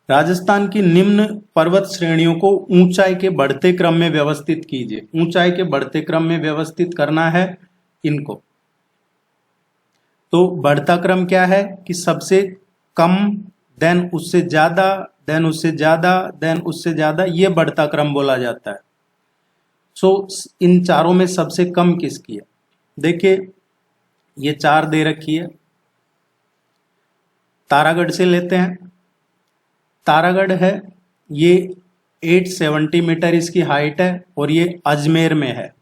राजस्थान की निम्न पर्वत श्रेणियों को ऊंचाई के बढ़ते क्रम में व्यवस्थित कीजिए। ऊंचाई के बढ़ते क्रम में व्यवस्थित करना है इनको। तो बढ़ता क्रम क्या है कि सबसे कम, देन उससे ज्यादा, देन उससे ज्यादा, देन उससे ज्यादा, ये बढ़ता क्रम बोला जाता है। इन चारों में सबसे कम किसकी है? देखिए ये चार दे रखी है। तारागढ़ से लेते हैं। तारागढ़ है, ये 870 मीटर इसकी हाइट है, और ये अजमेर में है।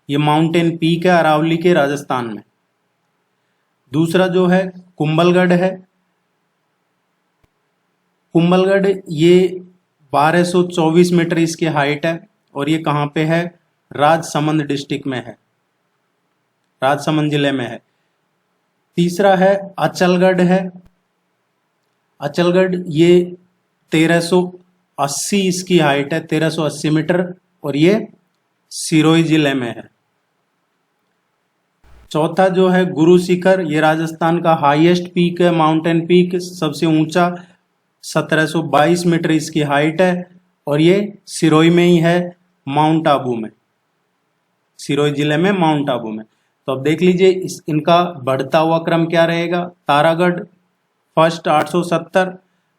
ये माउंटेन पीक है अरावली के, राजस्थान में। दूसरा जो है कुंभलगढ़ है। कुंभलगढ़ ये 1224 मीटर इसकी हाइट है, और ये कहाँ पे है? राजसमंद डिस्ट्रिक्ट में है, राजसमंद जिले में है। तीसरा है अचलगढ़ है। अचलगढ़ ये 1380 इसकी हाइट है, 1380 मीटर, और ये सिरोही जिले में है। चौथा जो है गुरु शिखर, ये राजस्थान का हाईएस्ट पीक है, माउंटेन पीक, सबसे ऊंचा, 1722 मीटर इसकी हाइट है, और ये सिरोही में ही है, माउंट आबू में, सिरोही जिले में, माउंट आबू में। तो अब देख लीजिए इनका बढ़ता हुआ क्रम क्या रहेगा। तारागढ़ फर्स्ट 870,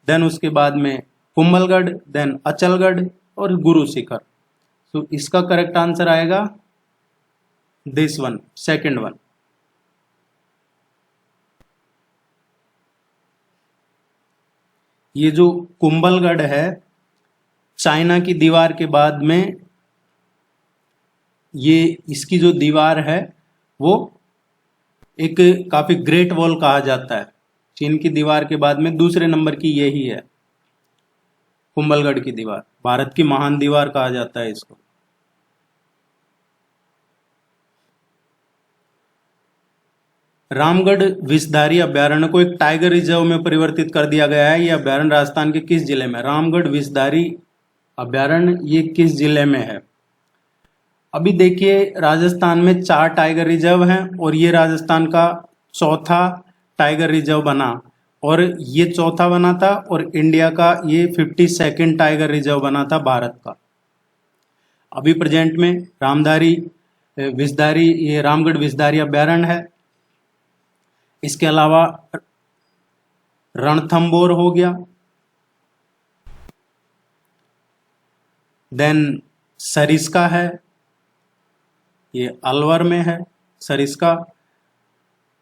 देन उसके बाद में कुंभलगढ़, देन अचलगढ़ और गुरु शिखर। तो इसका करेक्ट आंसर आएगा दिस वन, सेकंड वन। ये जो कुंभलगढ़ है, चाइना की दीवार के बाद में ये इसकी जो दीवार है वो एक काफी ग्रेट वॉल कहा जाता है। चीन की दीवार के बाद में दूसरे नंबर की यही है, कुंभलगढ़ की दीवार। भारत की महान दीवार कहा जाता है इसको। रामगढ़ विषधारी अभ्यारण्य को एक टाइगर रिजर्व में परिवर्तित कर दिया गया है। यह अभ्यारण्य राजस्थान के किस जिले में? रामगढ़ विषधारी अभ्यारण्य ये किस जिले में है? अभी देखिए राजस्थान में 4 टाइगर रिजर्व हैं, और ये राजस्थान का चौथा टाइगर रिजर्व बना, और ये चौथा बना था, और इंडिया का ये 52nd टाइगर रिजर्व बना था भारत का। अभी प्रेजेंट में विषधारी, ये रामगढ़ विषधारी अभ्यारण्य है। इसके अलावा रणथंबोर हो गया, देन सरिस्का है, ये अलवर में है सरिस्का।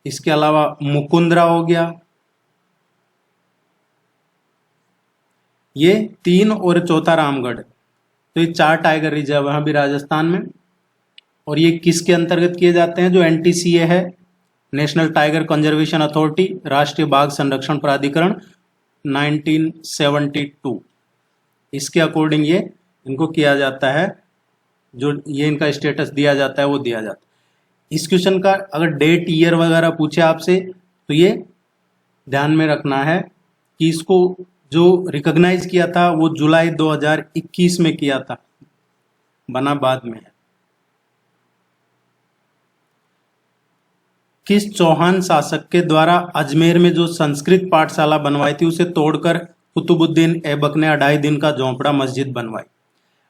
इसके अलावा मुकुंदरा हो गया। ये 3 और चौथा रामगढ़। तो ये 4 टाइगर रिजर्व है अभी राजस्थान में, और ये किसके अंतर्गत किए जाते हैं? जो NTCA है, नेशनल टाइगर कंजर्वेशन अथॉरिटी, राष्ट्रीय बाघ संरक्षण प्राधिकरण, 1972, इसके अकॉर्डिंग ये इनको किया जाता है, जो ये इनका स्टेटस दिया जाता है वो दिया जाता है। इस क्वेश्चन का अगर डेट ईयर वगैरह पूछे आपसे तो ये ध्यान में रखना है कि इसको जो रिकॉग्नाइज किया था वो जुलाई 2021 में किया था, बना बाद में है। किस चौहान शासक के द्वारा अजमेर में जो संस्कृत पाठशाला बनवाई थी उसे तोड़कर कुतुबुद्दीन ऐबक ने 2.5 दिन का झोंपड़ा मस्जिद बनवाई?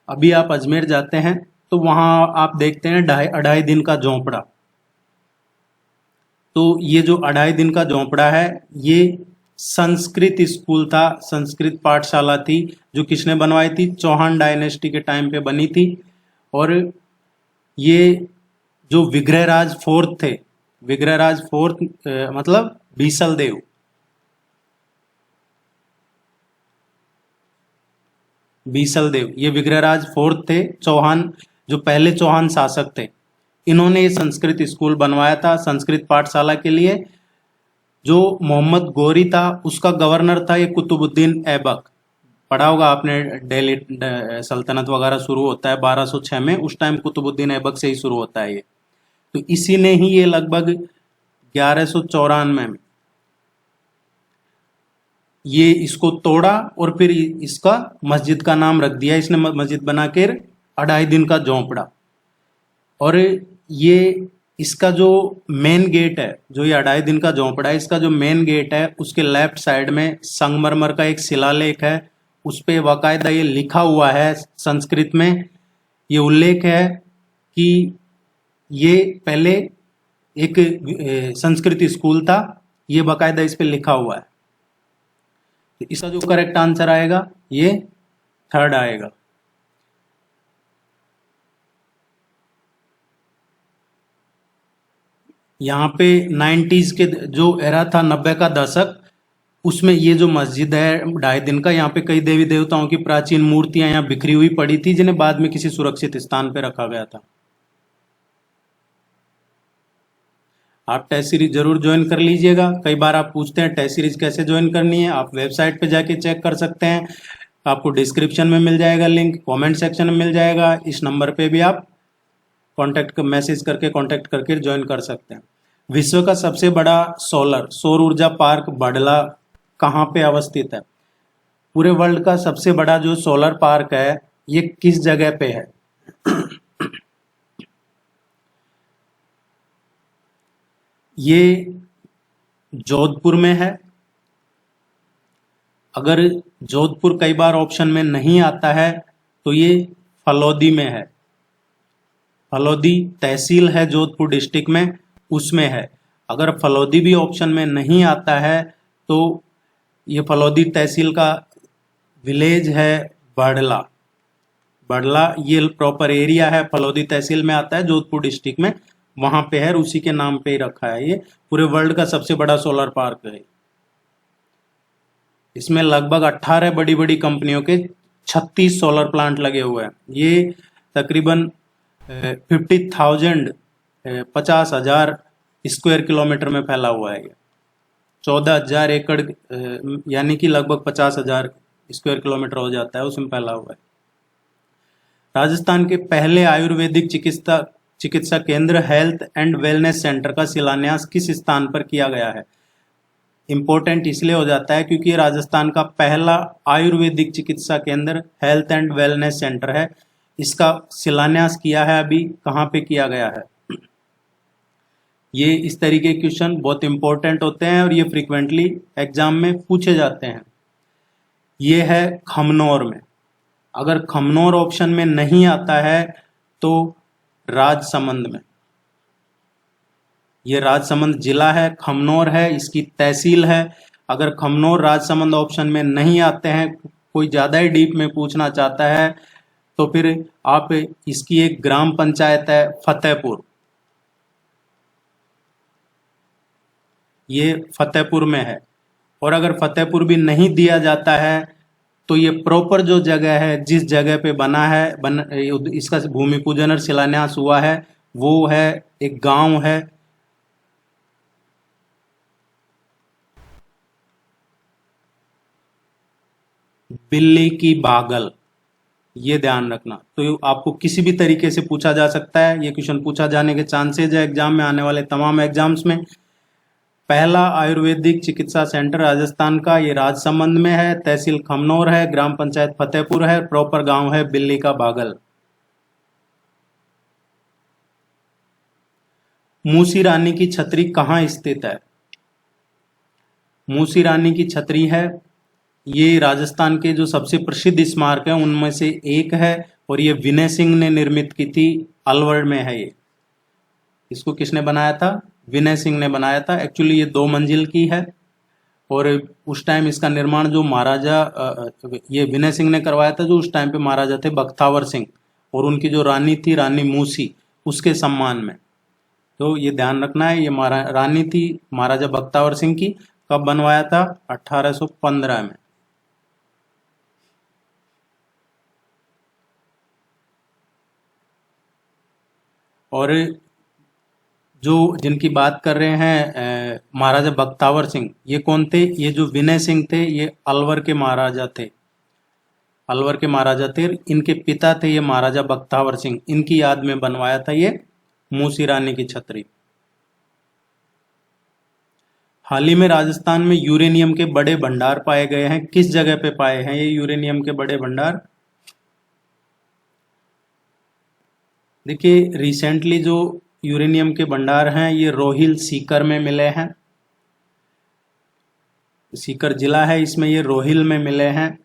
अभी आप अजमेर जाते हैं तो वहां आप देखते हैं 2.5 दिन का झोंपड़ा। तो ये जो 2.5 दिन का झोंपड़ा है ये संस्कृत स्कूल था, संस्कृत पाठशाला थी, जो किसने बनवाई थी? चौहान डायनेस्टी के टाइम पे बनी थी। और ये जो विग्रहराज फोर्थ थे, विग्रहराज फोर्थ मतलब बीसल देव, बीसल देव ये विग्रहराज फोर्थ थे, चौहान जो पहले चौहान शासक थे, इन्होंने ये संस्कृत स्कूल बनवाया था संस्कृत पाठशाला के लिए। जो मोहम्मद गोरी था उसका गवर्नर था ये कुतुबुद्दीन ऐबक। पढ़ा होगा आपने, दिल्ली सल्तनत वगैरह शुरू होता है 1206 में, उस टाइम कुतुबुद्दीन ऐबक से ही शुरू होता है ये। तो इसी ने ही ये लगभग 1194 में ये इसको तोड़ा और फिर इसका मस्जिद का नाम रख दिया इसने, मस्जिद बना कर 2.5 दिन का झोंपड़ा। और ये इसका जो मेन गेट है, जो ये 2.5 दिन का झोंपड़ा है, इसका जो मेन गेट है उसके लेफ्ट साइड में संगमरमर का एक शिलालेख है, उस पे बाकायदा ये लिखा हुआ है संस्कृत में, ये उल्लेख है कि ये पहले एक संस्कृत स्कूल था, ये बाकायदा इस पे लिखा हुआ है। तो इसका जो करेक्ट आंसर आएगा ये थर्ड आएगा। यहाँ पे 90s के जो एरा था, 90 का दशक, उसमें ये जो मस्जिद है 2.5 दिन का, यहाँ पे कई देवी देवताओं की प्राचीन मूर्तियां यहाँ बिखरी हुई पड़ी थी जिन्हें बाद में किसी सुरक्षित स्थान पे रखा गया था। आप टेस्ट सीरीज जरूर ज्वाइन कर लीजिएगा। कई बार आप पूछते हैं टेस्ट सीरीज कैसे ज्वाइन करनी है, आप वेबसाइट पे जाके चेक कर सकते हैं, आपको डिस्क्रिप्शन में मिल जाएगा लिंक, कमेंट सेक्शन में मिल जाएगा, इस नंबर पे भी आप मैसेज करके कांटेक्ट करके ज्वाइन कर सकते हैं। विश्व का सबसे बड़ा सौर ऊर्जा पार्क बड़ला कहाँ पे अवस्थित है? पूरे वर्ल्ड का सबसे बड़ा जो सोलर पार्क है ये किस जगह पे है? ये जोधपुर में है। अगर जोधपुर कई बार ऑप्शन में नहीं आता है तो ये फलौदी में है। फलौदी तहसील है जोधपुर डिस्ट्रिक्ट में, उसमें है। अगर फलौदी भी ऑप्शन में नहीं आता है तो ये फलौदी तहसील का विलेज है बड़ला। बड़ला ये प्रॉपर एरिया है, फलौदी तहसील में आता है जोधपुर डिस्ट्रिक्ट में, वहां पे है, उसी के नाम पे ही रखा है। ये पूरे वर्ल्ड का सबसे बड़ा सोलर पार्क है। इसमें लगभग 18 बड़ी बड़ी कंपनियों के 36 सोलर प्लांट लगे हुए हैं। ये तकरीबन 50,000 स्क्वायर किलोमीटर में फैला हुआ है। 14,000 एकड़ यानी कि लगभग 50,000 स्क्वायर किलोमीटर हो जाता है, उसमें फैला हुआ है। राजस्थान के पहले आयुर्वेदिक चिकित्सा केंद्र हेल्थ एंड वेलनेस सेंटर का शिलान्यास किस स्थान पर किया गया है? इंपॉर्टेंट इसलिए हो जाता है क्योंकि राजस्थान का पहला आयुर्वेदिक चिकित्सा केंद्र हेल्थ एंड वेलनेस सेंटर है। इसका शिलान्यास किया है अभी, कहाँ पे किया गया है? ये इस तरीके के क्वेश्चन बहुत इंपॉर्टेंट होते हैं और ये फ्रीक्वेंटली एग्जाम में पूछे जाते हैं। ये है खमनौर में। अगर खमनौर ऑप्शन में नहीं आता है तो राजसमंद में, ये राजसमंद जिला है, खमनौर है, इसकी तहसील है। अगर खमनौर राजसमंद ऑप्शन में नहीं आते हैं, कोई ज्यादा ही डीप में पूछना चाहता है तो फिर आप इसकी एक ग्राम पंचायत है फतेहपुर, ये फतेहपुर में है। और अगर फतेहपुर भी नहीं दिया जाता है तो ये प्रॉपर जो जगह है, जिस जगह पे बना है इसका भूमि पूजन और शिलान्यास हुआ है, वो है एक गांव है बिल्ली की बागल। ये ध्यान रखना। तो आपको किसी भी तरीके से पूछा जा सकता है, ये क्वेश्चन पूछा जाने के चांसेज है एग्जाम में, आने वाले तमाम एग्जाम्स में। पहला आयुर्वेदिक चिकित्सा सेंटर राजस्थान का ये राजसमंद में है, तहसील खमनौर है, ग्राम पंचायत फतेहपुर है, प्रॉपर गांव है बिल्ली का बागल। मूसी रानी की छतरी कहाँ स्थित है? मूसी रानी की छतरी है, ये राजस्थान के जो सबसे प्रसिद्ध स्मारक है उनमें से एक है, और ये विनय सिंह ने निर्मित की थी। अलवर में है ये। इसको किसने बनाया था? विनय सिंह ने बनाया था। एक्चुअली ये 2 मंजिल की है, और उस टाइम इसका निर्माण जो महाराजा ये विनय सिंह ने करवाया था, जो उस टाइम पे महाराजा थे बख्तावर सिंह, और उनकी जो रानी थी रानी मूसी, उसके सम्मान में। तो ये ध्यान रखना है, ये रानी थी महाराजा बख्तावर सिंह की। कब बनवाया था? 1815 में। और जो जिनकी बात कर रहे हैं महाराजा बख्तावर सिंह, ये कौन थे? ये जो विनय सिंह थे, ये अलवर के महाराजा थे। अलवर के महाराजा थे। इनके पिता थे ये महाराजा बख्तावर सिंह। इनकी याद में बनवाया था ये मूसी रानी की छतरी। हाल ही में राजस्थान में यूरेनियम के बड़े भंडार पाए गए हैं। किस जगह पे पाए हैं ये यूरेनियम के बड़े भंडार? देखिए, रिसेंटली जो यूरेनियम के भंडार हैं ये रोहिल सीकर में मिले हैं। सीकर जिला है, इसमें ये रोहिल में मिले हैं।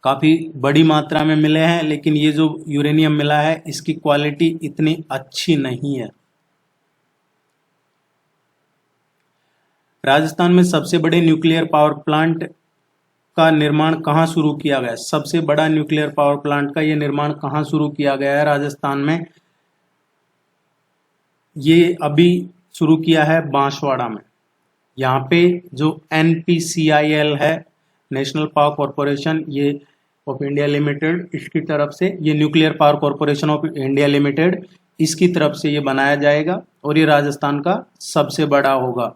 काफ़ी बड़ी मात्रा में मिले हैं, लेकिन ये जो यूरेनियम मिला है इसकी क्वालिटी इतनी अच्छी नहीं है। राजस्थान में सबसे बड़े न्यूक्लियर पावर प्लांट का निर्माण कहाँ शुरू किया गया? सबसे बड़ा न्यूक्लियर पावर प्लांट का ये निर्माण कहाँ शुरू किया गया है राजस्थान में? ये अभी शुरू किया है बांसवाड़ा में। यहाँ पे जो NPCIL है, नेशनल पावर कॉरपोरेशन ये ऑफ इंडिया लिमिटेड, इसकी तरफ से, ये nuclear power corporation of India limited, इसकी तरफ से ये बनाया जाएगा, और ये राजस्थान का सबसे बड़ा होगा।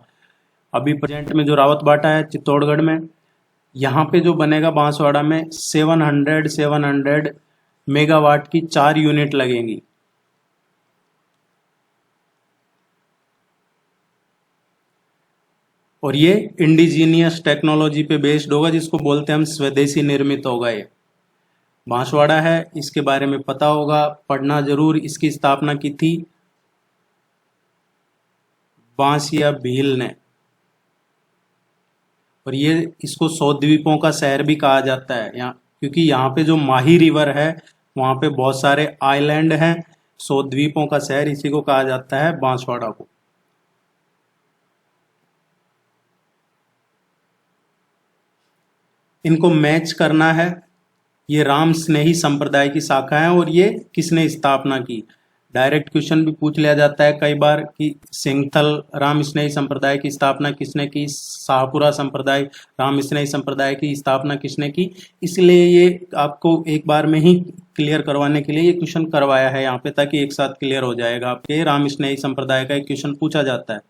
अभी प्रेजेंट में जो रावतबाटा है चित्तौड़गढ़ में, यहाँ पे जो बनेगा बांसवाड़ा में 700 मेगावाट की 4 यूनिट लगेंगी। और ये इंडिजीनियस टेक्नोलॉजी पे बेस्ड होगा, जिसको बोलते हैं हम स्वदेशी निर्मित होगा। ये बांसवाड़ा है, इसके बारे में पता होगा, पढ़ना जरूर। इसकी स्थापना की थी बांसिया भील ने, और ये इसको 100 द्वीपों का शहर भी कहा जाता है यहाँ, क्योंकि यहाँ पे जो माही रिवर है वहाँ पे बहुत सारे आइलैंड हैं। 100 द्वीपों का शहर इसी को कहा जाता है, बांसवाड़ा को। इनको मैच करना है। ये राम स्नेही संप्रदाय की शाखा है, और ये किसने स्थापना की? डायरेक्ट क्वेश्चन भी पूछ लिया जाता है कई बार कि सिंगथल राम स्नेही संप्रदाय की स्थापना किसने की, शाहपुरा संप्रदाय राम स्नेही संप्रदाय की स्थापना किसने की। इसलिए ये आपको एक बार में ही क्लियर करवाने के लिए ये क्वेश्चन करवाया है यहाँ पे, ताकि एक साथ क्लियर हो जाएगा आपके। राम स्नेही संप्रदाय का एक क्वेश्चन पूछा जाता है।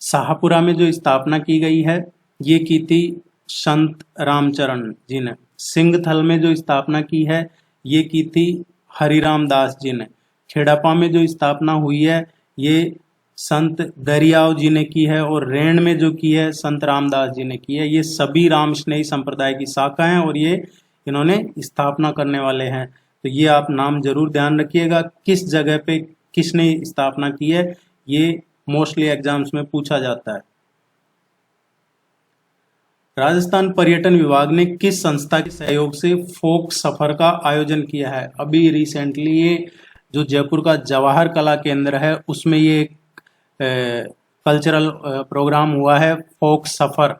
शाहपुरा में जो स्थापना की गई है ये की थी संत रामचरण जी ने। सिंगथल में जो स्थापना की है ये की थी हरिराम दास जी ने। खेड़ापा में जो स्थापना हुई है ये संत दरियाव जी ने की है, और रेण में जो की है संत रामदास जी ने की है। ये सभी राम स्नेही संप्रदाय की शाखा हैं, और ये इन्होंने स्थापना करने वाले हैं। तो ये आप नाम जरूर ध्यान रखिएगा, किस जगह पे किसने स्थापना की है, ये मोस्टली एग्जाम्स में पूछा जाता है। राजस्थान पर्यटन विभाग ने किस संस्था के सहयोग से फोक सफर का आयोजन किया है? अभी रिसेंटली ये जो जयपुर का जवाहर कला केंद्र है उसमें ये कल्चरल प्रोग्राम हुआ है फोक सफर।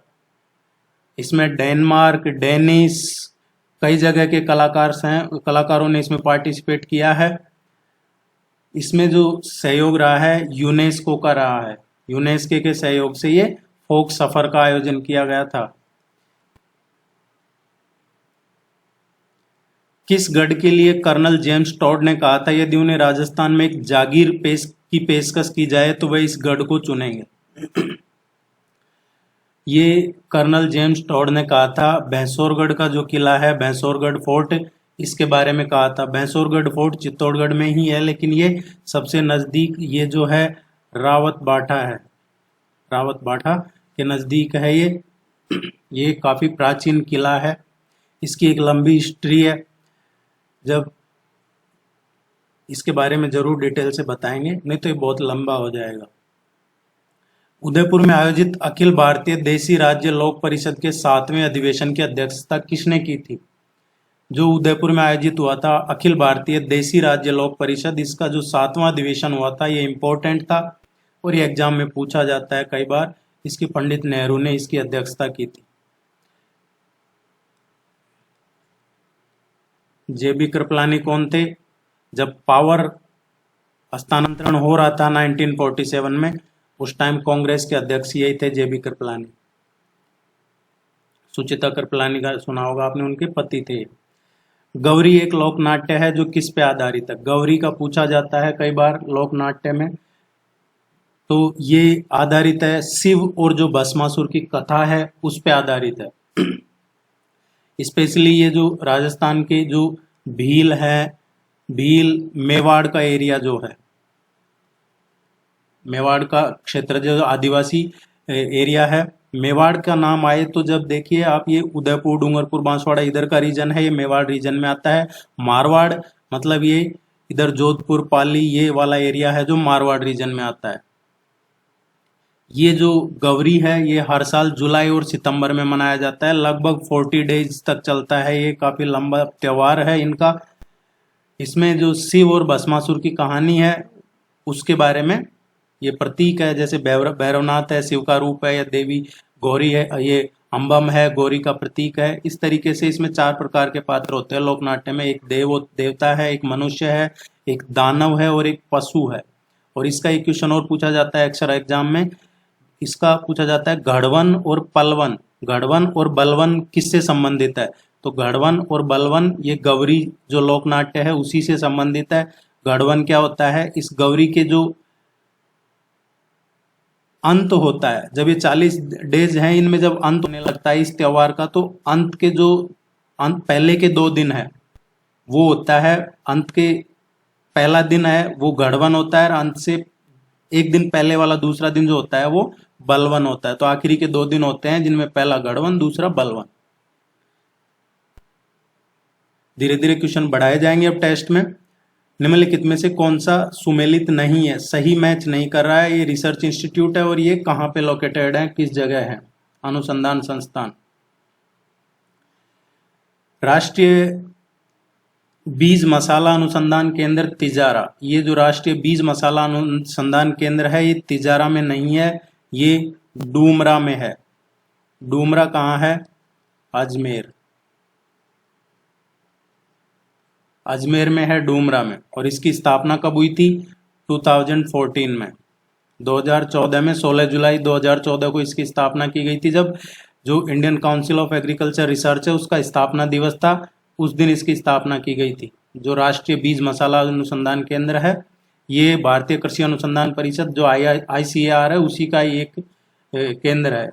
इसमें डेनमार्क, डेनिश, कई जगह के कलाकारों ने इसमें पार्टिसिपेट किया है। इसमें जो सहयोग रहा है यूनेस्को का रहा है। यूनेस्को के सहयोग से ये फोक सफर का आयोजन किया गया था। किस गढ़ के लिए कर्नल जेम्स टॉड ने कहा था यदि उन्हें राजस्थान में एक जागीर की पेशकश की जाए तो वह इस गढ़ को चुनेंगे? ये कर्नल जेम्स टॉड ने कहा था। भैंसोरगढ़ का जो किला है, भैंसोरगढ़ फोर्ट, इसके बारे में कहा था। भैंसोरगढ़ फोर्ट चित्तौड़गढ़ में ही है, लेकिन ये सबसे नज़दीक ये जो है रावतबाटा है। रावतबाटा के नज़दीक है ये। ये काफ़ी प्राचीन किला है, इसकी एक लंबी हिस्ट्री है। जब इसके बारे में जरूर डिटेल से बताएंगे, नहीं तो ये बहुत लंबा हो जाएगा। उदयपुर में आयोजित अखिल भारतीय देसी राज्य लोक परिषद के 7वें अधिवेशन की अध्यक्षता किसने की थी? जो उदयपुर में आयोजित हुआ था अखिल भारतीय देसी राज्य लोक परिषद, इसका जो 7वां अधिवेशन हुआ था ये इम्पोर्टेंट था और ये एग्जाम में पूछा जाता है कई बार। इसकी पंडित नेहरू ने इसकी अध्यक्षता की थी। जेबी कृपलानी कौन थे? जब पावर हस्तांतरण हो रहा था 1947 में, उस टाइम कांग्रेस के अध्यक्ष यही थे, जेबी कृपलानी। सुचिता कृपलानी का सुना होगा आपने, उनके पति थे। गौरी एक लोक नाट्य है जो किस पे आधारित है? गौरी का पूछा जाता है कई बार लोक नाट्य में, तो ये आधारित है शिव और जो भस्मासुर की कथा है उस पे आधारित है। स्पेशली ये जो राजस्थान के जो भील है, भील मेवाड़ का एरिया जो है, मेवाड़ का क्षेत्र जो आदिवासी एरिया है, मेवाड़ का नाम आए तो जब देखिए आप ये उदयपुर, डूंगरपुर, बांसवाड़ा इधर का रीजन है, ये मेवाड़ रीजन में आता है। मारवाड़ मतलब ये इधर जोधपुर, पाली ये वाला एरिया है जो मारवाड़ रीजन में आता है। ये जो गौरी है ये हर साल जुलाई और सितंबर में मनाया जाता है, लगभग 40 डेज तक चलता है, ये काफी लंबा त्योहार है इनका। इसमें जो शिव और भस्मासुर की कहानी है उसके बारे में ये प्रतीक है, जैसे भैरवनाथ है शिव का रूप है, या देवी गौरी है ये अम्बम है गौरी का प्रतीक है। इस तरीके से इसमें 4 प्रकार के पात्र होते हैं लोकनाट्य में। एक देवता है, एक मनुष्य है, एक दानव है और एक पशु है। और इसका एक क्वेश्चन और पूछा जाता है अक्सर एग्जाम में, इसका पूछा जाता है घड़वन और पलवन, घड़वन और बलवन किससे संबंधित है? तो घड़वन और बलवन ये गौरी जो लोकनाट्य है उसी से संबंधित है। घड़वन क्या होता है? इस गौरी के जो अंत होता है, जब ये 40 डेज हैं इनमें जब अंत होने लगता है इस त्योहार का, तो अंत के जो पहले के 2 दिन है वो होता है, अंत के पहला दिन है वो घड़वन होता है, और अंत से 1 दिन पहले वाला दूसरा दिन जो होता है वो बलवन होता है। तो आखिरी के 2 दिन होते हैं जिनमें पहला घड़वन दूसरा बलवन। धीरे धीरे क्वेश्चन बढ़ाए जाएंगे अब टेस्ट में। निम्नलिखित में से कौन सा सुमेलित नहीं है, सही मैच नहीं कर रहा है? ये रिसर्च इंस्टीट्यूट है और ये कहां पे लोकेटेड है, किस जगह है? अनुसंधान संस्थान। राष्ट्रीय बीज मसाला अनुसंधान केंद्र तिजारा, ये जो राष्ट्रीय बीज मसाला अनुसंधान केंद्र है ये तिजारा में नहीं है, ये डूमरा में है। डूमरा कहाँ है? अजमेर, अजमेर में है, डूमरा में। और इसकी स्थापना कब हुई थी? 2014 में, 2014 में 16 जुलाई 2014 को इसकी स्थापना की गई थी, जब जो Indian council of agriculture research है उसका स्थापना दिवस था, उस दिन इसकी स्थापना की गई थी। जो राष्ट्रीय बीज मसाला अनुसंधान केंद्र है ये भारतीय कृषि अनुसंधान परिषद जो ICAR है उसी का एक केंद्र है।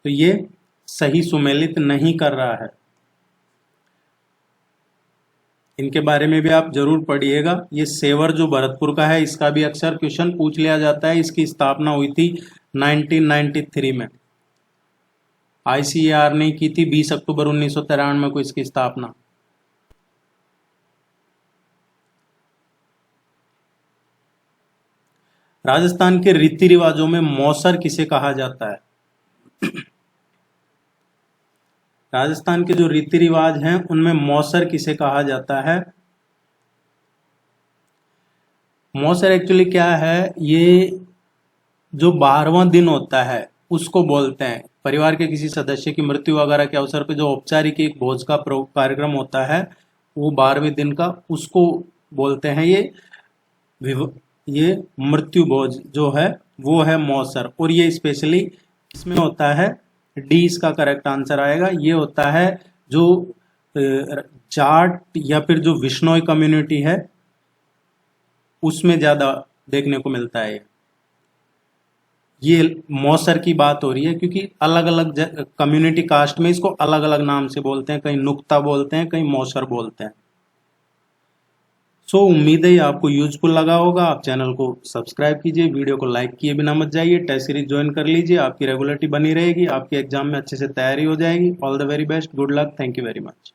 तो ये सही सुमेलित नहीं कर रहा है। इनके बारे में भी आप जरूर पढ़िएगा। ये सेवर जो भरतपुर का है इसका भी अक्सर क्वेश्चन पूछ लिया जाता है। इसकी स्थापना हुई थी 1993 में, ICAR ने की थी 20 अक्टूबर 1993 को इसकी स्थापना। राजस्थान के रीति रिवाजों में मौसर किसे कहा जाता है? राजस्थान के जो रीति रिवाज हैं उनमें मौसर किसे कहा जाता है? मौसर एक्चुअली क्या है, ये जो 12वां दिन होता है उसको बोलते हैं। परिवार के किसी सदस्य की मृत्यु वगैरह के अवसर पे जो औपचारिक एक भोज का कार्यक्रम होता है वो 12वें दिन का, उसको बोलते हैं ये मृत्यु भोज जो है वो है मौसर। और ये स्पेशली इसमें होता है, डी इसका करेक्ट आंसर आएगा, ये होता है जो जाट या फिर जो विश्नोई कम्युनिटी है उसमें ज्यादा देखने को मिलता है। ये मौसर की बात हो रही है क्योंकि अलग अलग कम्युनिटी कास्ट में इसको अलग अलग नाम से बोलते हैं, कहीं नुक्ता बोलते हैं, कहीं मौसर बोलते हैं। सो उम्मीद है आपको यूजफुल लगा होगा। आप चैनल को सब्सक्राइब कीजिए, वीडियो को लाइक किए बिना मत जाइए, टेस्ट सीरीज ज्वाइन कर लीजिए, आपकी रेगुलरिटी बनी रहेगी, आपके एग्जाम में अच्छे से तैयारी हो जाएगी। All the very best, good luck, thank you very much.